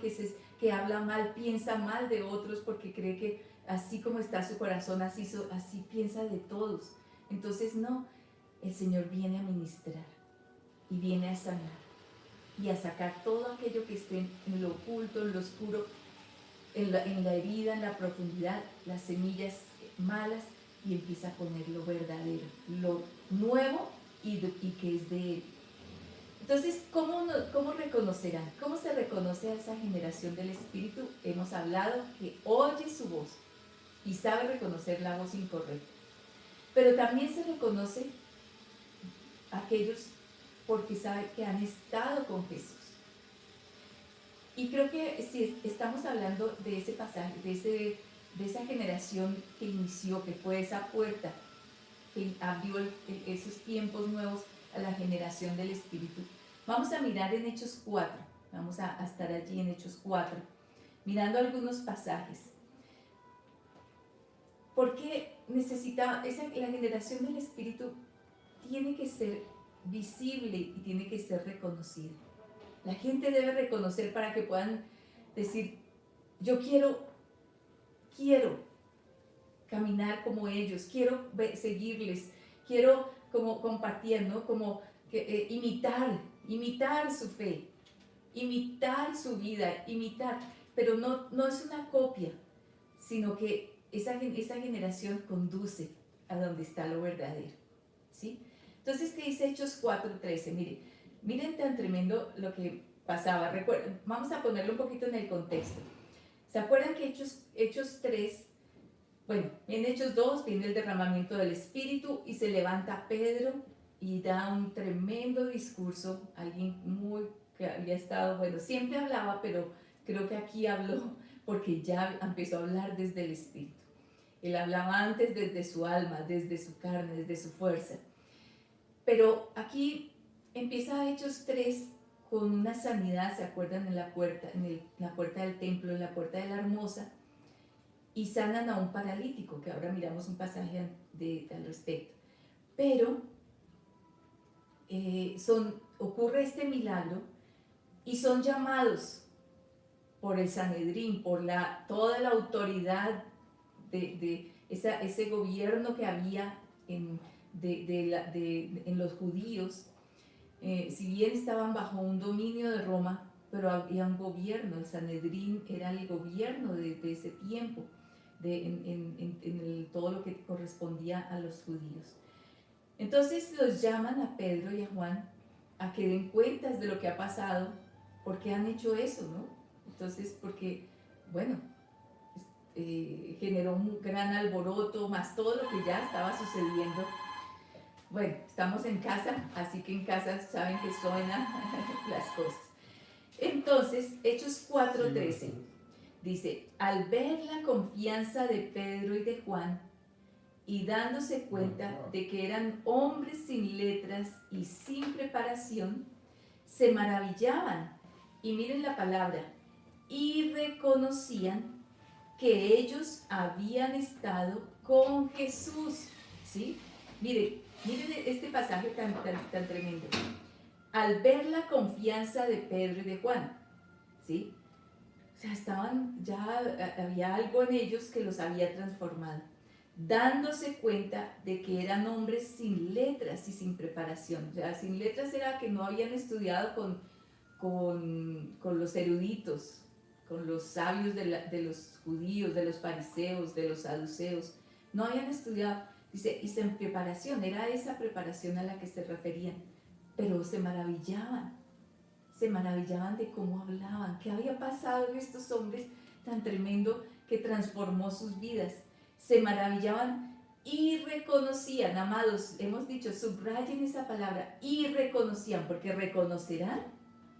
que habla mal, piensa mal de otros porque cree que así como está su corazón, así piensa de todos. Entonces no, el Señor viene a ministrar y viene a sanar y a sacar todo aquello que esté en lo oculto, en lo oscuro, en la herida, en la profundidad, las semillas malas, y empieza a poner lo verdadero, lo nuevo y que es de Él. Entonces, ¿cómo reconocerán? ¿Cómo se reconoce a esa generación del Espíritu? Hemos hablado que oye su voz y sabe reconocer la voz incorrecta. Pero también se reconoce a aquellos porque sabe que han estado con Jesús. Y creo que si estamos hablando de ese pasaje, de esa generación que inició, que fue esa puerta, que abrió esos tiempos nuevos a la generación del Espíritu, vamos a mirar en Hechos 4, vamos a estar allí en Hechos 4, mirando algunos pasajes. Porque la generación del Espíritu tiene que ser visible y tiene que ser reconocida. La gente debe reconocer para que puedan decir, yo quiero caminar como ellos, quiero seguirles, quiero como compartir, ¿no? Como imitar su fe, imitar su vida, pero no es una copia, sino que esa generación conduce a donde está lo verdadero, ¿sí? Entonces, ¿qué dice Hechos 4:13? Miren tan tremendo lo que pasaba. Vamos a ponerlo un poquito en el contexto. ¿Se acuerdan que Hechos 3, bueno, en Hechos 2 viene el derramamiento del Espíritu y se levanta Pedro y da un tremendo discurso, alguien que había estado, bueno, siempre hablaba, pero creo que aquí habló porque ya empezó a hablar desde el Espíritu. Él hablaba antes desde su alma, desde su carne, desde su fuerza. Pero aquí empieza Hechos 3 con una sanidad, ¿se acuerdan? En la puerta del templo, en la puerta de la Hermosa, y sanan a un paralítico, que ahora miramos un pasaje al respecto. Pero ocurre este milagro y son llamados por el Sanedrín, por toda la autoridad de ese gobierno que había en los judíos. Si bien estaban bajo un dominio de Roma, pero había un gobierno, el Sanedrín era el gobierno de ese tiempo, en todo lo que correspondía a los judíos. Entonces los llaman a Pedro y a Juan a que den cuentas de lo que ha pasado, porque han hecho eso, ¿no? Entonces, porque, bueno, generó un gran alboroto, más todo lo que ya estaba sucediendo. Bueno, estamos en casa, así que en casa saben que suenan las cosas. Entonces, Hechos 4:13 dice, al ver la confianza de Pedro y de Juan, y dándose cuenta de que eran hombres sin letras y sin preparación, se maravillaban, y miren la palabra, y reconocían que ellos habían estado con Jesús, ¿sí? Miren este pasaje tan tremendo. Al ver la confianza de Pedro y de Juan, ¿sí? O sea, había algo en ellos que los había transformado, dándose cuenta de que eran hombres sin letras y sin preparación. O sea, sin letras era que no habían estudiado con los eruditos, con los sabios de los judíos, de los fariseos, de los saduceos. No habían estudiado, dice, y sin preparación, era esa preparación a la que se referían, pero se maravillaban de cómo hablaban, qué había pasado en estos hombres tan tremendo que transformó sus vidas. Se maravillaban y reconocían, amados, hemos dicho, subrayen esa palabra, y reconocían, porque reconocerán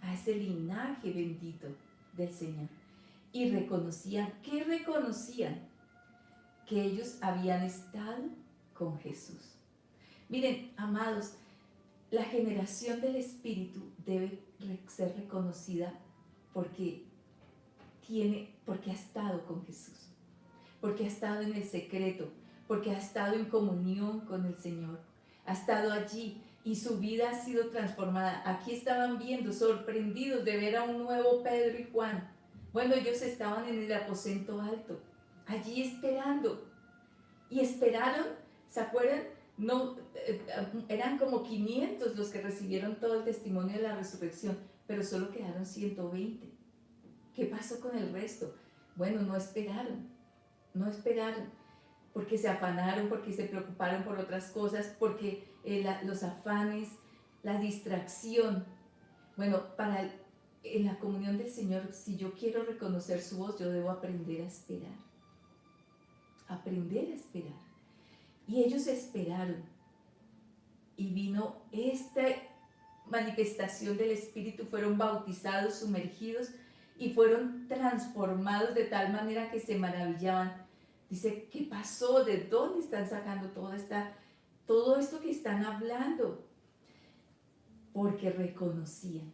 a ese linaje bendito del Señor. Y reconocían, ¿qué reconocían? Que ellos habían estado con Jesús. Miren, amados, la generación del Espíritu debe ser reconocida porque ha estado con Jesús, porque ha estado en el secreto, porque ha estado en comunión con el Señor, ha estado allí y su vida ha sido transformada. Aquí estaban viendo, sorprendidos de ver a un nuevo Pedro y Juan. Bueno, ellos estaban en el aposento alto, allí esperando, y esperaron, ¿se acuerdan? no, eran como 500 los que recibieron todo el testimonio de la resurrección, pero solo quedaron 120. ¿Qué pasó con el resto? Bueno, no esperaron, porque se afanaron, porque se preocuparon por otras cosas, porque los afanes, la distracción. Bueno, en la comunión del Señor, si yo quiero reconocer su voz, yo debo aprender a esperar. Aprender a esperar. Y ellos esperaron. Y vino esta manifestación del Espíritu, fueron bautizados, sumergidos y fueron transformados de tal manera que se maravillaban. Dice, ¿qué pasó? ¿De dónde están sacando todo esto que están hablando? Porque reconocían.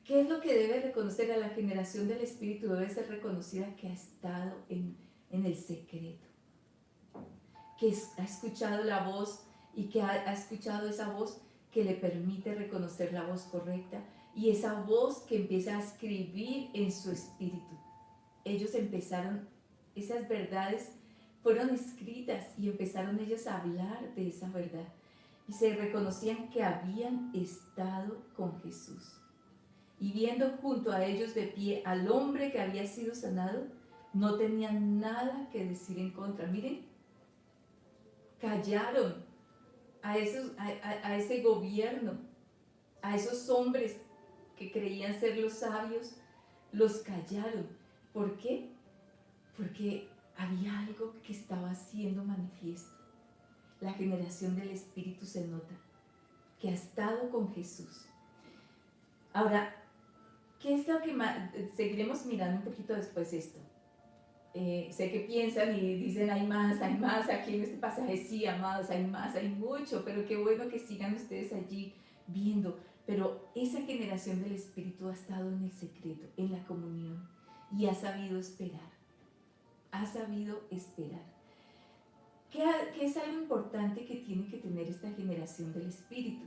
¿Qué es lo que debe reconocer a la generación del Espíritu? Debe ser reconocida que ha estado en el secreto, que ha escuchado la voz y que ha escuchado esa voz que le permite reconocer la voz correcta y esa voz que empieza a escribir en su espíritu. Ellos empezaron, esas verdades fueron escritas y empezaron ellos a hablar de esa verdad y se reconocían que habían estado con Jesús. Y viendo junto a ellos de pie al hombre que había sido sanado, no tenían nada que decir en contra. Miren, callaron a ese gobierno, a esos hombres que creían ser los sabios, los callaron. ¿Por qué? Porque había algo que estaba siendo manifiesto. La generación del Espíritu se nota, que ha estado con Jesús. Ahora, ¿qué es lo que más? Seguiremos mirando un poquito después esto. Sé que piensan y dicen hay más, aquí en este pasaje sí, amados, hay más, hay mucho, pero qué bueno que sigan ustedes allí viendo. Pero esa generación del Espíritu ha estado en el secreto, en la comunión y ha sabido esperar, ¿Qué es algo importante que tiene que tener esta generación del Espíritu?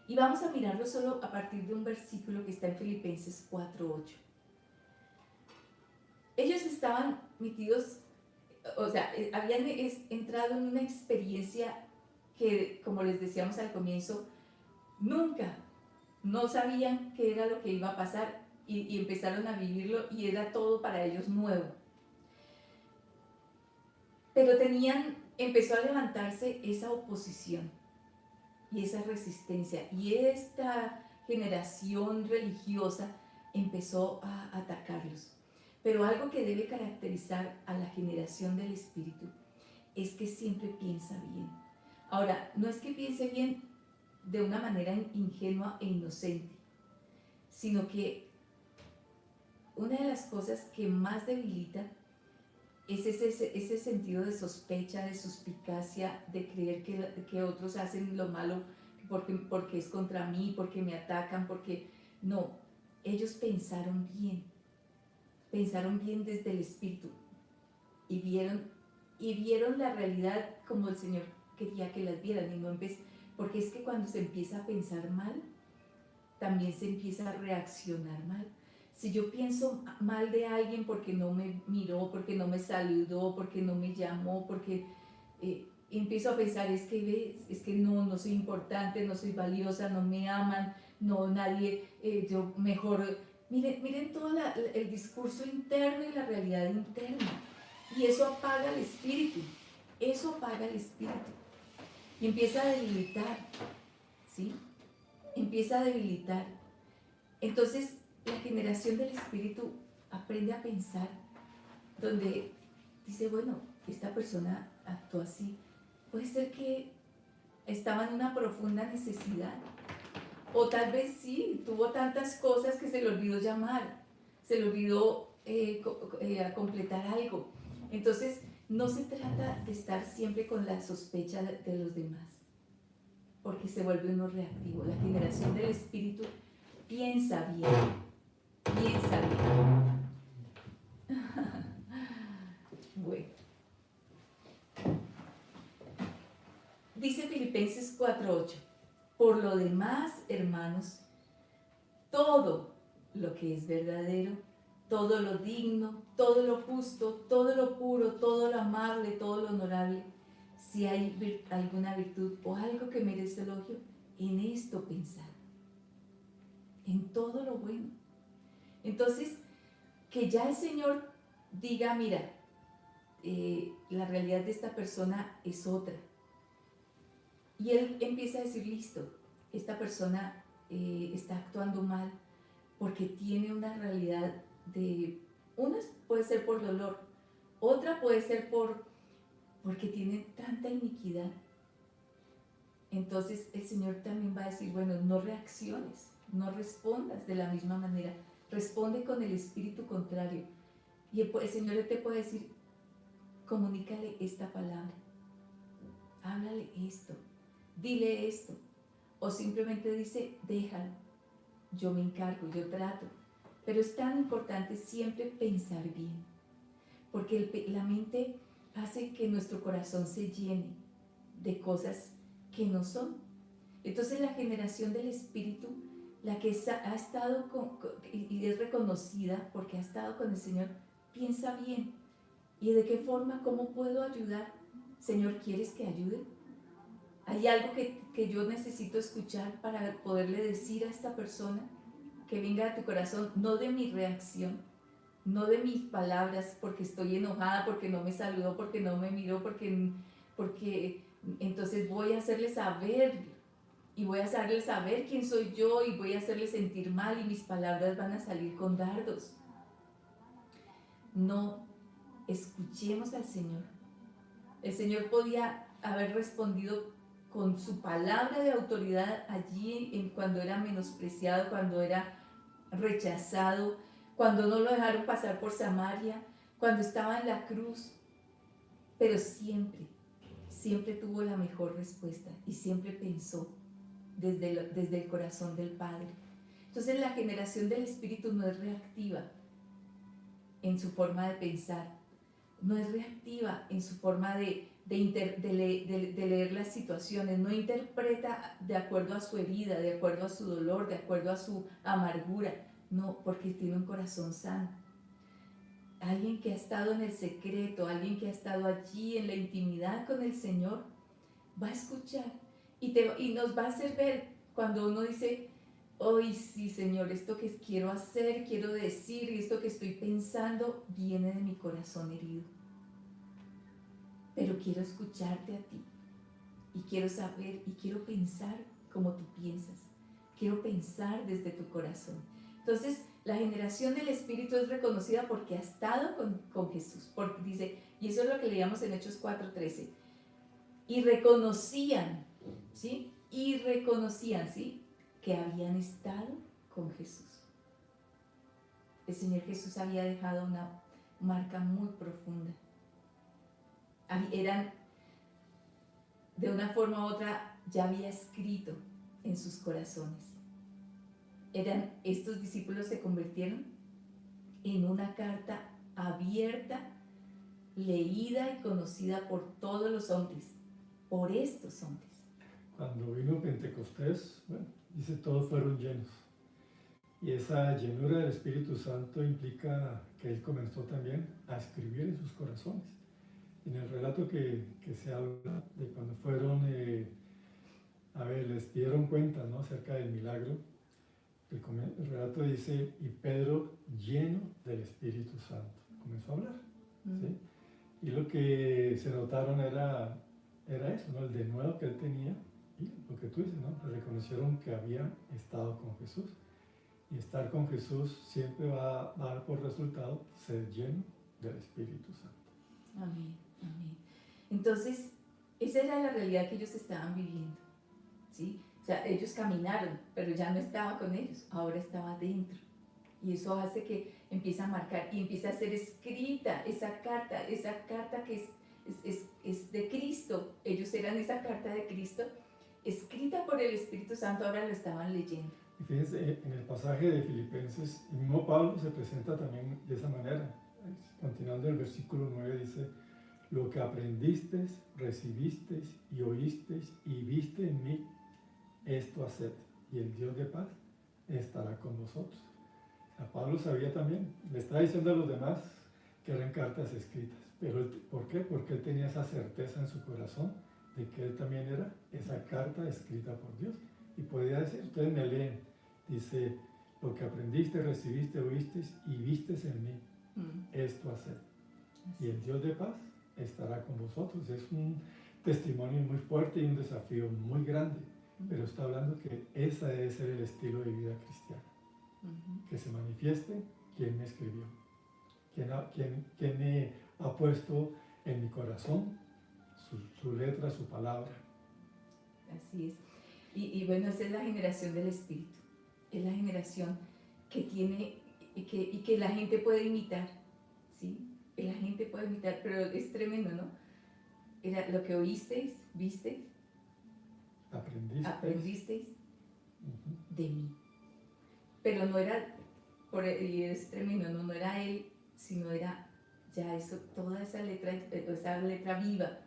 Y vamos a mirarlo solo a partir de un versículo que está en Filipenses 4:8. Ellos estaban metidos, o sea, habían entrado en una experiencia que, como les decíamos al comienzo, no sabían qué era lo que iba a pasar y empezaron a vivirlo y era todo para ellos nuevo. Pero empezó a levantarse esa oposición y esa resistencia y esta generación religiosa empezó a atacarlos. Pero algo que debe caracterizar a la generación del Espíritu es que siempre piensa bien. Ahora, no es que piense bien de una manera ingenua e inocente, sino que una de las cosas que más debilita es ese sentido de sospecha, de suspicacia, de creer que otros hacen lo malo porque es contra mí, porque me atacan, porque no, ellos pensaron bien desde el Espíritu y vieron la realidad como el Señor quería que las vieran y no porque es que cuando se empieza a pensar mal, también se empieza a reaccionar mal. Si yo pienso mal de alguien porque no me miró, porque no me saludó, porque no me llamó, porque empiezo a pensar, es que no soy importante, no soy valiosa, no me aman, no nadie, yo mejor. Miren todo el discurso interno y la realidad interna. Y eso apaga el espíritu. Y empieza a debilitar, ¿sí? Empieza a debilitar. Entonces, la generación del Espíritu aprende a pensar, donde dice, bueno, esta persona actuó así. Puede ser que estaba en una profunda necesidad. O tal vez sí, tuvo tantas cosas que se le olvidó llamar, se le olvidó completar algo. Entonces, no se trata de estar siempre con la sospecha de los demás, porque se vuelve uno reactivo. La generación del Espíritu piensa bien. Bueno. Dice Filipenses 4:8. Por lo demás, hermanos, todo lo que es verdadero, todo lo digno, todo lo justo, todo lo puro, todo lo amable, todo lo honorable, si hay alguna virtud o algo que merece elogio, en esto pensar, en todo lo bueno. Entonces, que ya el Señor diga, mira, la realidad de esta persona es otra. Y Él empieza a decir, listo, esta persona está actuando mal porque tiene una realidad de, una puede ser por dolor, otra puede ser porque tiene tanta iniquidad. Entonces el Señor también va a decir, bueno, no reacciones, no respondas de la misma manera, responde con el espíritu contrario. Y el Señor te puede decir, comunícale esta palabra, háblale esto, dile esto, o simplemente dice, déjalo, yo me encargo, yo trato. Pero es tan importante siempre pensar bien, porque la mente hace que nuestro corazón se llene de cosas que no son. Entonces la generación del Espíritu, la que ha estado y es reconocida porque ha estado con el Señor, piensa bien. ¿Y de qué forma? ¿Cómo puedo ayudar? Señor, ¿quieres que ayude? ¿Hay algo que yo necesito escuchar para poderle decir a esta persona que venga a tu corazón? No de mi reacción, no de mis palabras, porque estoy enojada, porque no me saludó, porque no me miró, porque entonces voy a hacerle saber y voy a hacerle saber quién soy yo y voy a hacerle sentir mal y mis palabras van a salir con dardos. No, escuchemos al Señor. El Señor podía haber respondido con su palabra de autoridad allí cuando era menospreciado, cuando era rechazado, cuando no lo dejaron pasar por Samaria, cuando estaba en la cruz, pero siempre tuvo la mejor respuesta y siempre pensó desde el corazón del Padre. Entonces la generación del Espíritu no es reactiva en su forma de pensar, no es reactiva en su forma de leer las situaciones, no interpreta de acuerdo a su herida, de acuerdo a su dolor, de acuerdo a su amargura, no, porque tiene un corazón sano. Alguien que ha estado en el secreto, alguien que ha estado allí en la intimidad con el Señor, va a escuchar y nos va a hacer ver cuando uno dice, hoy sí, Señor, esto que quiero hacer, quiero decir, y esto que estoy pensando, viene de mi corazón herido. Pero quiero escucharte a ti y quiero saber y quiero pensar como tú piensas. Quiero pensar desde tu corazón. Entonces, la generación del Espíritu es reconocida porque ha estado con Jesús. Porque dice, y eso es lo que leíamos en Hechos 4:13. Y reconocían, ¿sí? Y reconocían, ¿sí? Que habían estado con Jesús. El Señor Jesús había dejado una marca muy profunda. Eran, de una forma u otra, ya había escrito en sus corazones. Estos discípulos se convirtieron en una carta abierta, leída y conocida por todos los hombres, por estos hombres. Cuando vino Pentecostés, bueno, dice, todos fueron llenos. Y esa llenura del Espíritu Santo implica que Él comenzó también a escribir en sus corazones. En el relato que se habla de cuando fueron, les dieron cuenta, ¿no?, acerca del milagro, el relato dice, y Pedro, lleno del Espíritu Santo, comenzó a hablar, ¿sí? Y lo que se notaron era eso, ¿no?, el denuedo que él tenía, y lo que tú dices, ¿no?, reconocieron que había estado con Jesús. Y estar con Jesús siempre va a dar por resultado ser lleno del Espíritu Santo. Amén, amén. Entonces, esa era la realidad que ellos estaban viviendo, ¿sí? O sea, ellos caminaron, pero ya no estaba con ellos, ahora estaba dentro. Y eso hace que empiece a marcar y empieza a ser escrita esa carta que es de Cristo. Ellos eran esa carta de Cristo, escrita por el Espíritu Santo, ahora lo estaban leyendo. Y fíjense, en el pasaje de Filipenses, el mismo Pablo se presenta también de esa manera. Continuando el versículo 9 dice, lo que aprendisteis, recibisteis y oísteis y viste en mí, esto haced, y el Dios de paz estará con vosotros. O sea, Pablo sabía también, le estaba diciendo a los demás que eran cartas escritas, ¿Por qué? Porque él tenía esa certeza en su corazón de que él también era esa carta escrita por Dios. Y podía decir, ustedes me leen, dice, lo que aprendiste, recibiste, oíste y vistes en mí, esto haced. Y el Dios de paz estará con vosotros. Es un testimonio muy fuerte y un desafío muy grande, pero está hablando que ese debe ser el estilo de vida cristiana. Que se manifieste quien me escribió, quien me ha puesto en mi corazón su letra, su palabra. Así es. Y bueno, esa es la generación del Espíritu. Es la generación que tiene y que la gente puede imitar, ¿sí? Que la gente puede imitar, pero es tremendo, ¿no? Era lo que oísteis, visteis, aprendisteis de mí. Pero no era, y es tremendo, no era él, sino era ya eso, toda esa letra viva,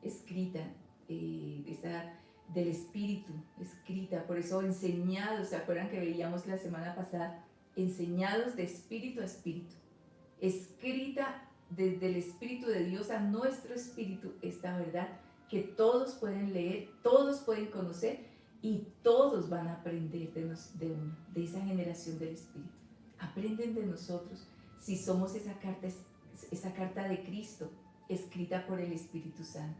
escrita, esa del Espíritu, escrita, por eso enseñados, ¿se acuerdan que veíamos la semana pasada? Enseñados de espíritu a espíritu, escrita desde el Espíritu de Dios a nuestro espíritu, esta verdad que todos pueden leer, todos pueden conocer y todos van a aprender de esa generación del Espíritu. Aprenden de nosotros si somos esa carta de Cristo escrita por el Espíritu Santo.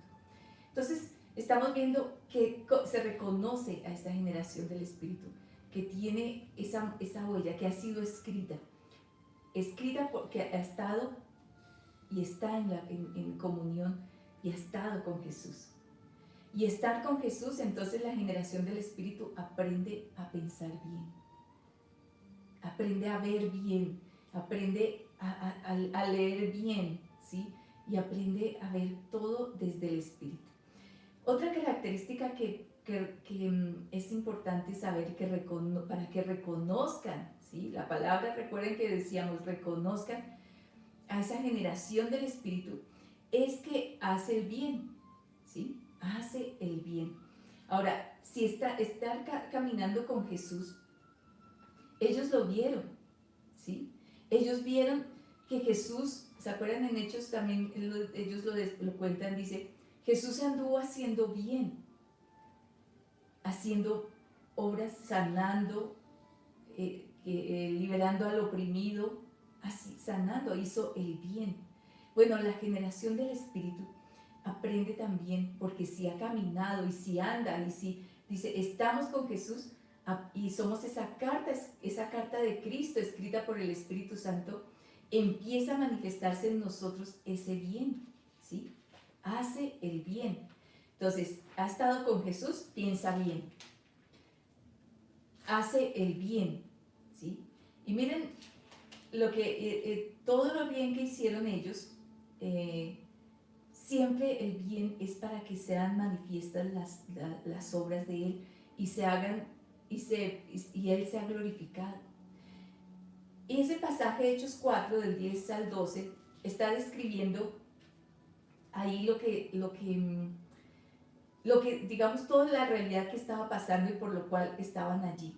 Entonces, estamos viendo que se reconoce a esta generación del Espíritu, que tiene esa huella, que ha sido escrita porque ha estado y está en comunión y ha estado con Jesús. Y estar con Jesús, entonces la generación del Espíritu aprende a pensar bien, aprende a ver bien, aprende a leer bien, ¿sí? Y aprende a ver todo desde el Espíritu. Otra característica que es importante saber para que reconozcan, ¿sí? La palabra, recuerden que decíamos, reconozcan a esa generación del Espíritu, es que hace el bien, ¿sí? Hace el bien. Ahora, si estar caminando con Jesús, ellos lo vieron, ¿sí? Ellos vieron que Jesús, ¿se acuerdan en Hechos también? Ellos lo cuentan, dice, Jesús anduvo haciendo bien, haciendo obras, sanando, liberando al oprimido, así, sanando, hizo el bien. Bueno, la generación del Espíritu aprende también, porque si ha caminado y si anda y si dice, estamos con Jesús y somos esa carta de Cristo escrita por el Espíritu Santo, empieza a manifestarse en nosotros ese bien, ¿sí? Hace el bien. Entonces, ha estado con Jesús, piensa bien. Hace el bien, ¿sí? Y miren todo lo bien que hicieron ellos, siempre el bien es para que sean manifiestas las obras de Él y se hagan y Él sea glorificado. Y ese pasaje de Hechos 4, del 10 al 12, está describiendo ahí lo que digamos, toda la realidad que estaba pasando y por lo cual estaban allí,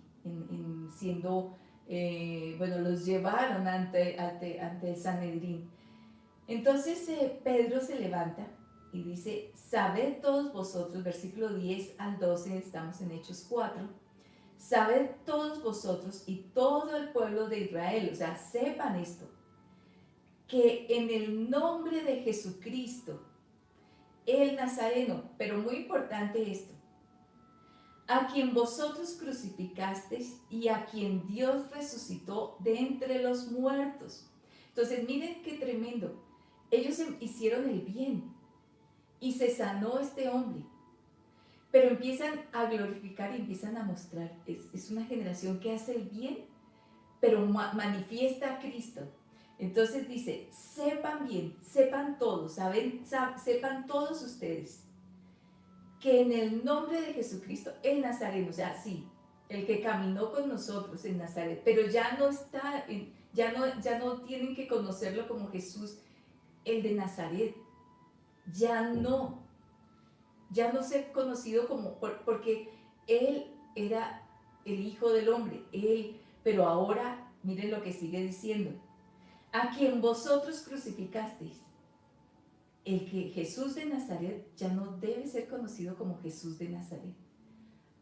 siendo, los llevaron ante el Sanedrín. Entonces Pedro se levanta y dice, sabed todos vosotros, versículo 10 al 12, estamos en Hechos 4, sabed todos vosotros y todo el pueblo de Israel, o sea, sepan esto, que en el nombre de Jesucristo, el Nazareno, pero muy importante esto, a quien vosotros crucificasteis y a quien Dios resucitó de entre los muertos. Entonces miren qué tremendo, ellos hicieron el bien y se sanó este hombre, pero empiezan a glorificar y empiezan a mostrar, es una generación que hace el bien, pero manifiesta a Cristo. Entonces dice, sepan bien, sepan todos, sepan todos ustedes, que en el nombre de Jesucristo, el Nazareno, o sea, sí, el que caminó con nosotros en Nazaret, pero ya no está, ya no tienen que conocerlo como Jesús, el de Nazaret, ya no ser conocido porque Él era el Hijo del Hombre, pero ahora, miren lo que sigue diciendo, a quien vosotros crucificasteis el que Jesús de Nazaret ya no debe ser conocido como Jesús de Nazaret.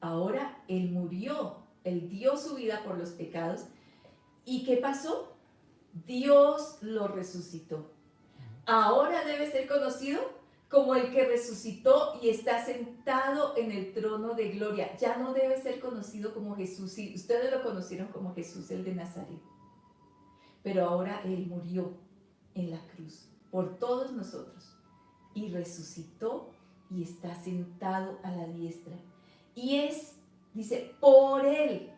Ahora Él murió, Él dio su vida por los pecados. ¿Y qué pasó? Dios lo resucitó. Ahora debe ser conocido como el que resucitó y está sentado en el trono de gloria. Ya no debe ser conocido como Jesús. Sí, ustedes lo conocieron como Jesús el de Nazaret. Pero ahora Él murió en la cruz por todos nosotros y resucitó y está sentado a la diestra. Y es, dice, por Él,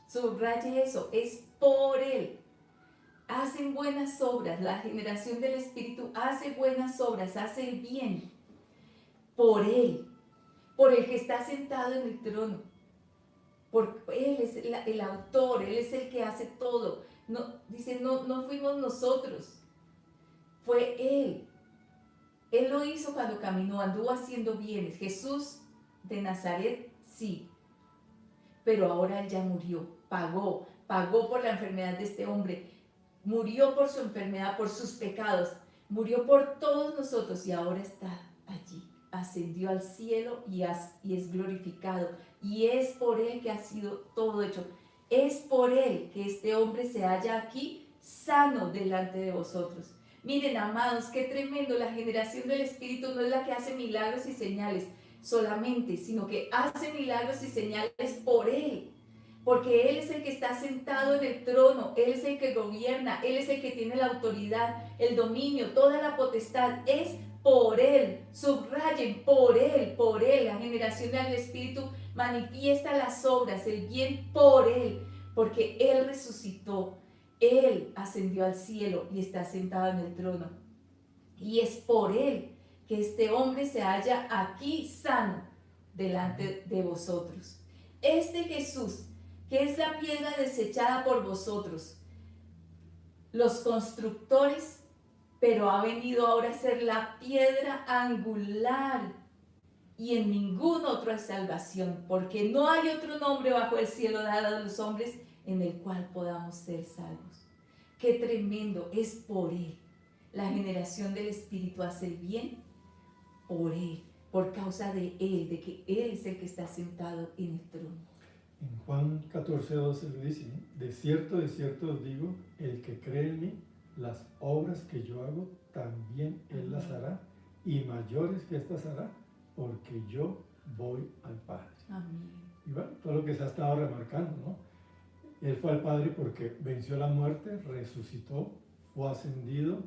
subraye eso, es por Él. Hacen buenas obras, la generación del Espíritu hace buenas obras, hace el bien por Él, por el que está sentado en el trono. Por Él es el autor, Él es el que hace todo. No, dice, no fuimos nosotros, fue Él. Él lo hizo cuando caminó, anduvo haciendo bienes. Jesús de Nazaret, sí, pero ahora Él ya murió, pagó por la enfermedad de este hombre. Murió por su enfermedad, por sus pecados, murió por todos nosotros y ahora está allí, ascendió al cielo y es glorificado. Y es por Él que ha sido todo hecho. Es por Él que este hombre se halla aquí sano delante de vosotros. Miren, amados, qué tremendo. La generación del Espíritu no es la que hace milagros y señales solamente, sino que hace milagros y señales por Él. Porque Él es el que está sentado en el trono, Él es el que gobierna, Él es el que tiene la autoridad, el dominio, toda la potestad, es por Él. Subrayen, por Él, la generación del Espíritu manifiesta las obras, el bien por Él, porque Él resucitó, Él ascendió al cielo y está sentado en el trono. Y es por Él que este hombre se halla aquí sano delante de vosotros. Este Jesús, que es la piedra desechada por vosotros, los constructores, pero ha venido ahora a ser la piedra angular, y en ningún otro hay salvación, porque no hay otro nombre bajo el cielo dado a los hombres en el cual podamos ser salvos. Qué tremendo, es por Él. La generación del Espíritu hace el bien por Él, por causa de Él, de que Él es el que está sentado en el trono. En Juan 14:12 lo dice, ¿no? De cierto os digo, el que cree en mí, las obras que yo hago, también él las hará, y mayores que estas hará, porque yo voy al Padre. Amén. Y bueno, todo lo que se ha estado remarcando, ¿no? Él fue al Padre porque venció la muerte, resucitó, fue ascendido,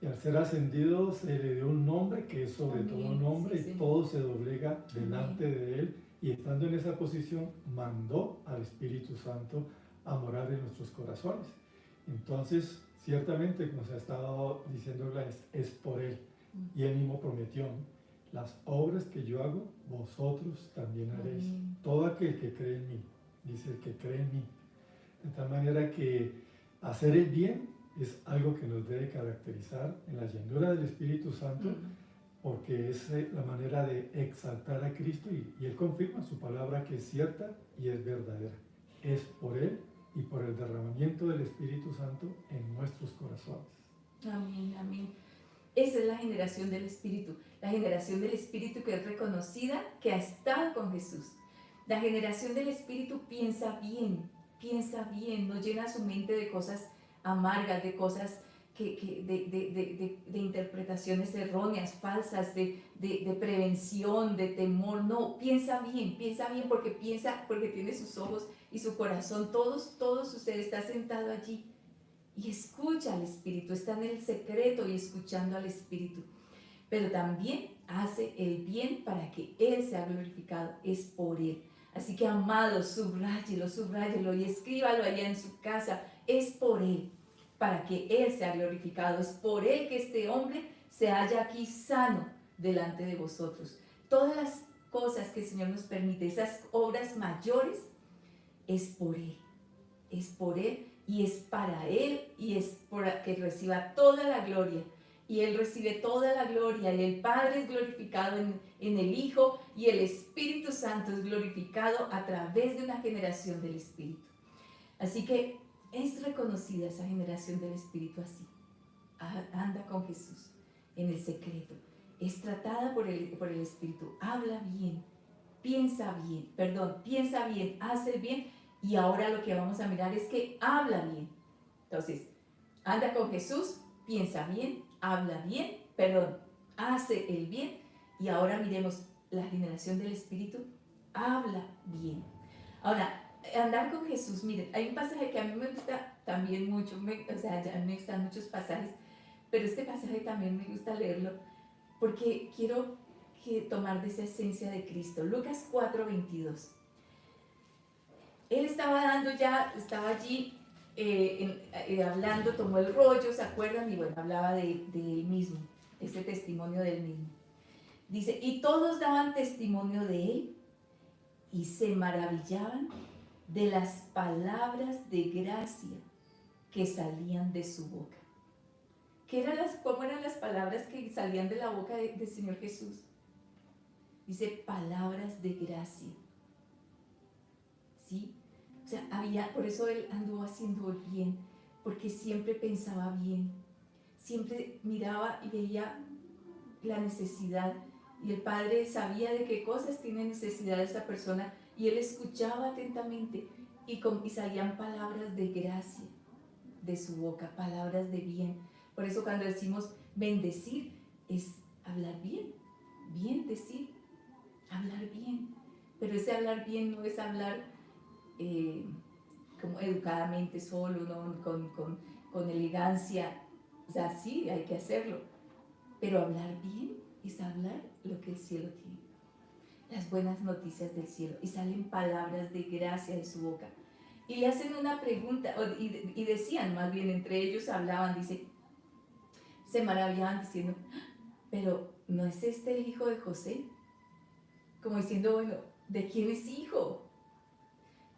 y al ser ascendido se le dio un nombre que es sobre todo un nombre, sí, y todo se doblega delante de él. Y estando en esa posición, mandó al Espíritu Santo a morar en nuestros corazones. Entonces, ciertamente, como se ha estado diciendo, es por Él. Y Él mismo prometió, las obras que yo hago, vosotros también haréis. Todo aquel que cree en mí, dice el que cree en mí. De tal manera que hacer el bien es algo que nos debe caracterizar en la llenura del Espíritu Santo, porque es la manera de exaltar a Cristo y Él confirma su palabra que es cierta y es verdadera. Es por Él y por el derramamiento del Espíritu Santo en nuestros corazones. Amén, amén. Esa es la generación del Espíritu, la generación del Espíritu que es reconocida, que ha estado con Jesús. La generación del Espíritu piensa bien, no llena su mente de cosas amargas, de cosas de interpretaciones erróneas, falsas, de prevención, de temor. No, piensa bien porque tiene sus ojos y su corazón, todos usted está sentado allí y escucha al Espíritu, está en el secreto y escuchando al Espíritu, pero también hace el bien para que Él sea glorificado, es por Él. Así que, amados, subráyelo y escríbalo allá en su casa, es por Él, para que Él sea glorificado. Es por Él que este hombre se halla aquí sano delante de vosotros. Todas las cosas que el Señor nos permite, esas obras mayores, es por Él y es para Él y es para que reciba toda la gloria. Y Él recibe toda la gloria y el Padre es glorificado en el Hijo y el Espíritu Santo es glorificado a través de una generación del Espíritu. Así que es reconocida esa generación del Espíritu así. Anda con Jesús en el secreto. es tratada por el Espíritu. Habla bien, piensa bien, hace bien. Y ahora lo que vamos a mirar es que habla bien. Entonces, anda con Jesús, piensa bien, habla bien, hace el bien. Y ahora miremos la generación del Espíritu, habla bien. Ahora, andar con Jesús, miren, hay un pasaje que a mí me gusta también mucho, a mí me gustan muchos pasajes, pero este pasaje también me gusta leerlo porque quiero tomar de esa esencia de Cristo. Lucas 4:22. Él estaba allí hablando, tomó el rollo, ¿se acuerdan? Y bueno, hablaba de él mismo, ese testimonio de él mismo. Dice, y todos daban testimonio de él y se maravillaban de las palabras de gracia que salían de su boca. ¿Cómo eran las palabras que salían de la boca del Señor Jesús? Dice, palabras de gracia. ¿Sí? O sea, por eso él anduvo haciendo el bien, porque siempre pensaba bien, siempre miraba y veía la necesidad, y el Padre sabía de qué cosas tiene necesidad esa persona, y él escuchaba atentamente, y salían palabras de gracia de su boca, palabras de bien. Por eso cuando decimos bendecir, es hablar bien, bien decir, hablar bien. Pero ese hablar bien no es hablar como educadamente solo, ¿no? con elegancia. O sea, sí, hay que hacerlo. Pero hablar bien es hablar lo que el cielo tiene. Las buenas noticias del cielo. Y salen palabras de gracia de su boca. Y le hacen una pregunta, y decían, más bien entre ellos hablaban, dice, se maravillaban diciendo, pero ¿no es este el hijo de José? Como diciendo, bueno, ¿de quién es hijo?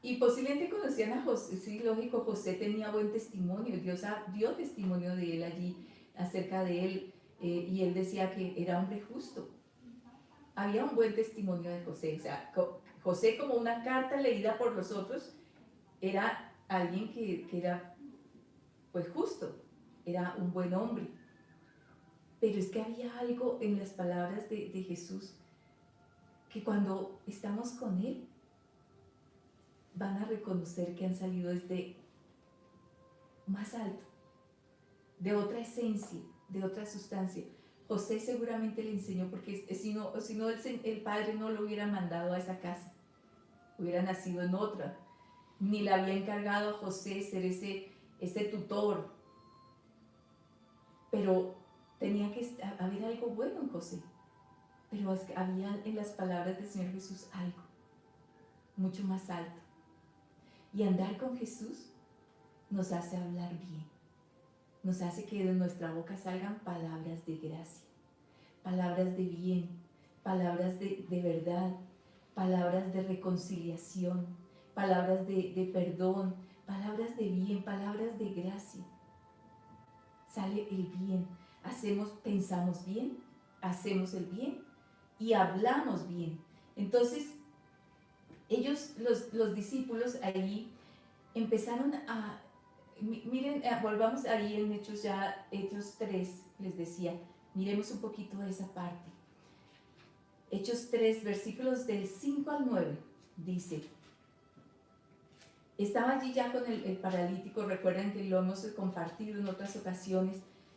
Y posiblemente conocían a José, sí, lógico, José tenía buen testimonio, Dios dio testimonio de él allí, acerca de él, y él decía que era hombre justo. Había un buen testimonio de José, o sea, José como una carta leída por los otros, era alguien que era pues justo, era un buen hombre. Pero es que había algo en las palabras de Jesús que cuando estamos con Él van a reconocer que han salido desde más alto, de otra esencia, de otra sustancia. José seguramente le enseñó, porque si no el padre no lo hubiera mandado a esa casa, hubiera nacido en otra, ni le había encargado a José ser ese tutor, pero tenía que haber algo bueno en José. Pero es que había en las palabras del Señor Jesús algo mucho más alto. Y andar con Jesús nos hace hablar bien, nos hace que de nuestra boca salgan palabras de gracia, palabras de bien, palabras de verdad, palabras de reconciliación, palabras de perdón, palabras de bien, palabras de gracia. Sale el bien, pensamos bien, hacemos el bien y hablamos bien. Entonces, ellos, los discípulos ahí empezaron miren, volvamos ahí en Hechos 3, les decía, miremos un poquito de esa parte. Hechos 3, versículos del 5 al 9, dice, estaba allí ya con el paralítico, recuerden que lo hemos compartido en otras ocasiones,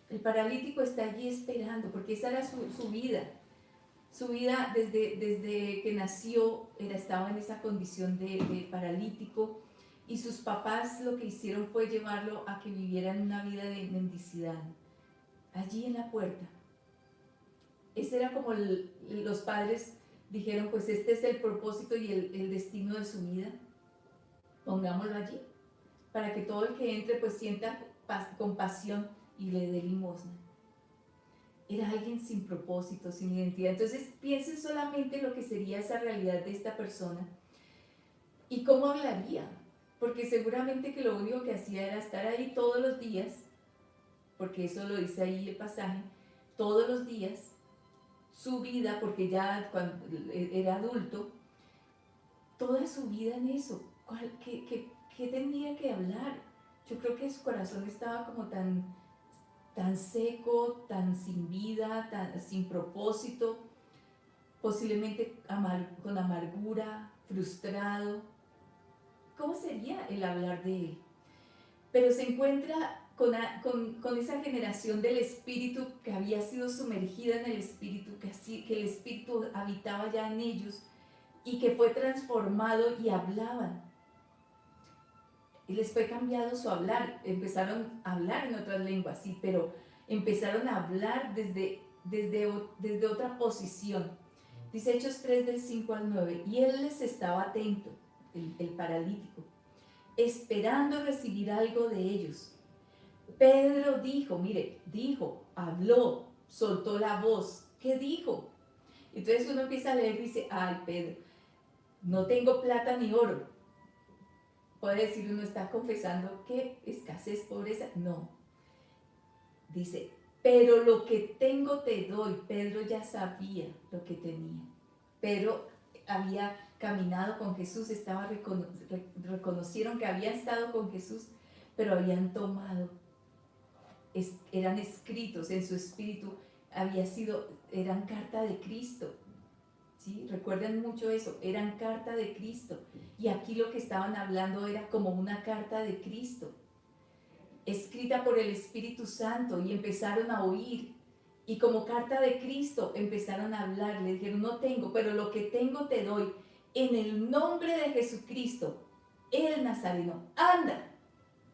el paralítico está allí esperando, porque esa era su vida. Su vida desde que nació estaba en esa condición de paralítico, y sus papás lo que hicieron fue llevarlo a que viviera en una vida de mendicidad, allí en la puerta. Ese era como los padres dijeron, pues este es el propósito y el destino de su vida, pongámoslo allí, para que todo el que entre pues sienta compasión y le dé limosna. Era alguien sin propósito, sin identidad. Entonces piensen solamente lo que sería esa realidad de esta persona y cómo hablaría, porque seguramente que lo único que hacía era estar ahí todos los días, porque eso lo dice ahí el pasaje, todos los días, su vida, porque ya cuando era adulto, toda su vida en eso. ¿Qué tenía que hablar? Yo creo que su corazón estaba como tan tan seco, tan sin vida, tan sin propósito, posiblemente con amargura, frustrado. ¿Cómo sería el hablar de él? Pero se encuentra con esa generación del Espíritu que había sido sumergida en el Espíritu, que el Espíritu habitaba ya en ellos y que fue transformado y hablaban. Y les fue cambiado su hablar, empezaron a hablar en otras lenguas, sí, pero empezaron a hablar desde otra posición. Dice Hechos 3 del 5 al 9, y él les estaba atento, el paralítico, esperando recibir algo de ellos. Pedro dijo, habló, soltó la voz. ¿Qué dijo? Entonces uno empieza a leer y dice, ay Pedro, no tengo plata ni oro. Puede decir, uno está confesando que escasez, pobreza. No. Dice, pero lo que tengo te doy. Pedro ya sabía lo que tenía. Pedro había caminado con Jesús, reconocieron que habían estado con Jesús, pero habían tomado, eran escritos en su espíritu, eran carta de Cristo. ¿Sí? Recuerden mucho eso, eran carta de Cristo. Y aquí lo que estaban hablando era como una carta de Cristo, escrita por el Espíritu Santo, y empezaron a oír. Y como carta de Cristo empezaron a hablar, le dijeron, no tengo, pero lo que tengo te doy. En el nombre de Jesucristo, el Nazareno, anda.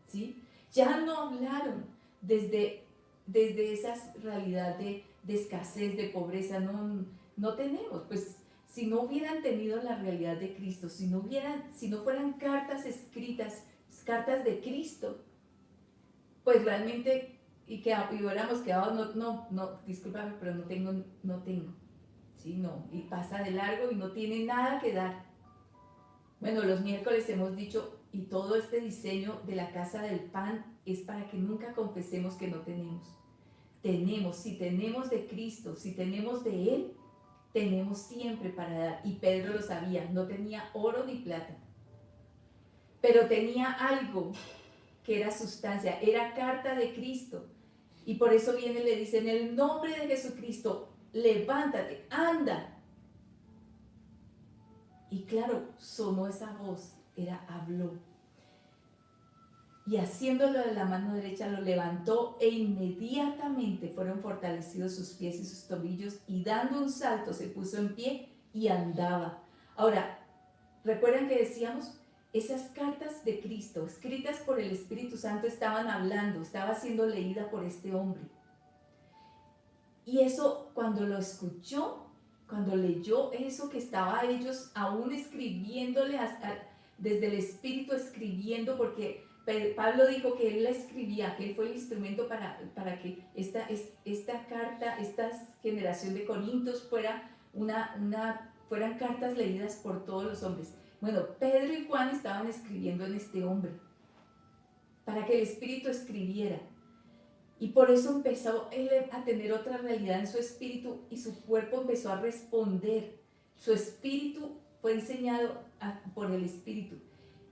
¿Sí? Ya no hablaron desde esa realidad de escasez, de pobreza, no tenemos, pues si no hubieran tenido la realidad de Cristo, si no fueran cartas escritas, cartas de Cristo, pues realmente, y hubiéramos quedado, discúlpame, pero no tengo, ¿sí? No, y pasa de largo y no tiene nada que dar. Bueno, los miércoles hemos dicho, y todo este diseño de la casa del pan es para que nunca confesemos que no tenemos. Si tenemos de Cristo, si tenemos de Él, tenemos siempre para dar. Y Pedro lo sabía, no tenía oro ni plata, pero tenía algo que era sustancia, era carta de Cristo. Y por eso viene y le dice, en el nombre de Jesucristo, levántate, anda. Y claro, sonó esa voz, habló. Y haciéndolo de la mano derecha lo levantó, e inmediatamente fueron fortalecidos sus pies y sus tobillos, y dando un salto se puso en pie y andaba. Ahora, ¿recuerdan que decíamos? Esas cartas de Cristo, escritas por el Espíritu Santo, estaban hablando, estaba siendo leída por este hombre. Y eso, cuando lo escuchó, cuando leyó eso que estaba ellos aún escribiéndole, desde el Espíritu escribiendo, porque Pablo dijo que él la escribía, que él fue el instrumento para que esta carta, esta generación de Corintios fueran cartas leídas por todos los hombres. Bueno, Pedro y Juan estaban escribiendo en este hombre, para que el Espíritu escribiera. Y por eso empezó él a tener otra realidad en su espíritu, y su cuerpo empezó a responder. Su espíritu fue enseñado por el Espíritu,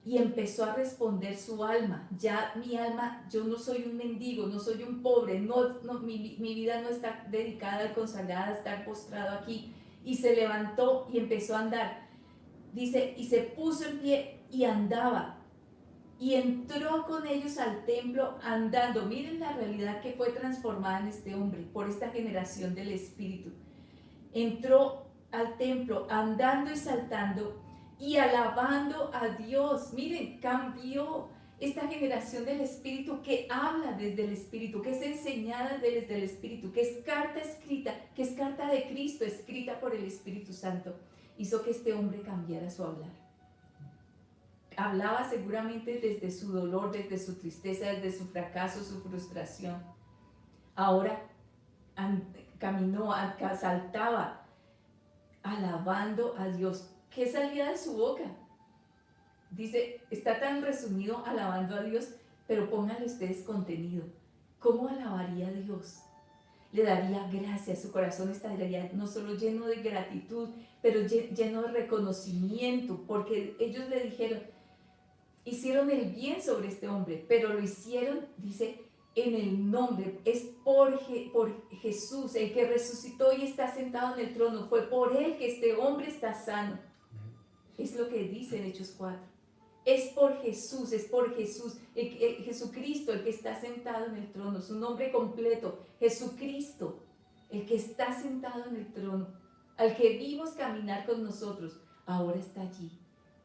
y empezó a responder su alma. Ya mi alma, yo no soy un mendigo, no soy un pobre, mi vida no está dedicada y consagrada a estar postrado aquí. Y se levantó y empezó a andar. Dice, y se puso en pie y andaba. Y entró con ellos al templo andando. Miren la realidad que fue transformada en este hombre por esta generación del Espíritu. Entró al templo andando y saltando y alabando a Dios. Miren, cambió esta generación del Espíritu, que habla desde el Espíritu, que es enseñada desde el Espíritu, que es carta escrita, que es carta de Cristo escrita por el Espíritu Santo. Hizo que este hombre cambiara su hablar. Hablaba seguramente desde su dolor, desde su tristeza, desde su fracaso, su frustración. Ahora caminó, saltaba, alabando a Dios. ¿Qué salía de su boca? Dice, está tan resumido alabando a Dios, pero pónganle ustedes contenido. ¿Cómo alabaría a Dios? Le daría gracias, su corazón estaría no solo lleno de gratitud, pero lleno de reconocimiento, porque ellos le dijeron, hicieron el bien sobre este hombre, pero lo hicieron, dice, en el nombre, es por Jesús, el que resucitó y está sentado en el trono. Fue por él que este hombre está sano. Es lo que dice en Hechos 4. Es por Jesús, Jesucristo, el que está sentado en el trono. Su nombre completo, Jesucristo, el que está sentado en el trono, al que vimos caminar con nosotros, ahora está allí.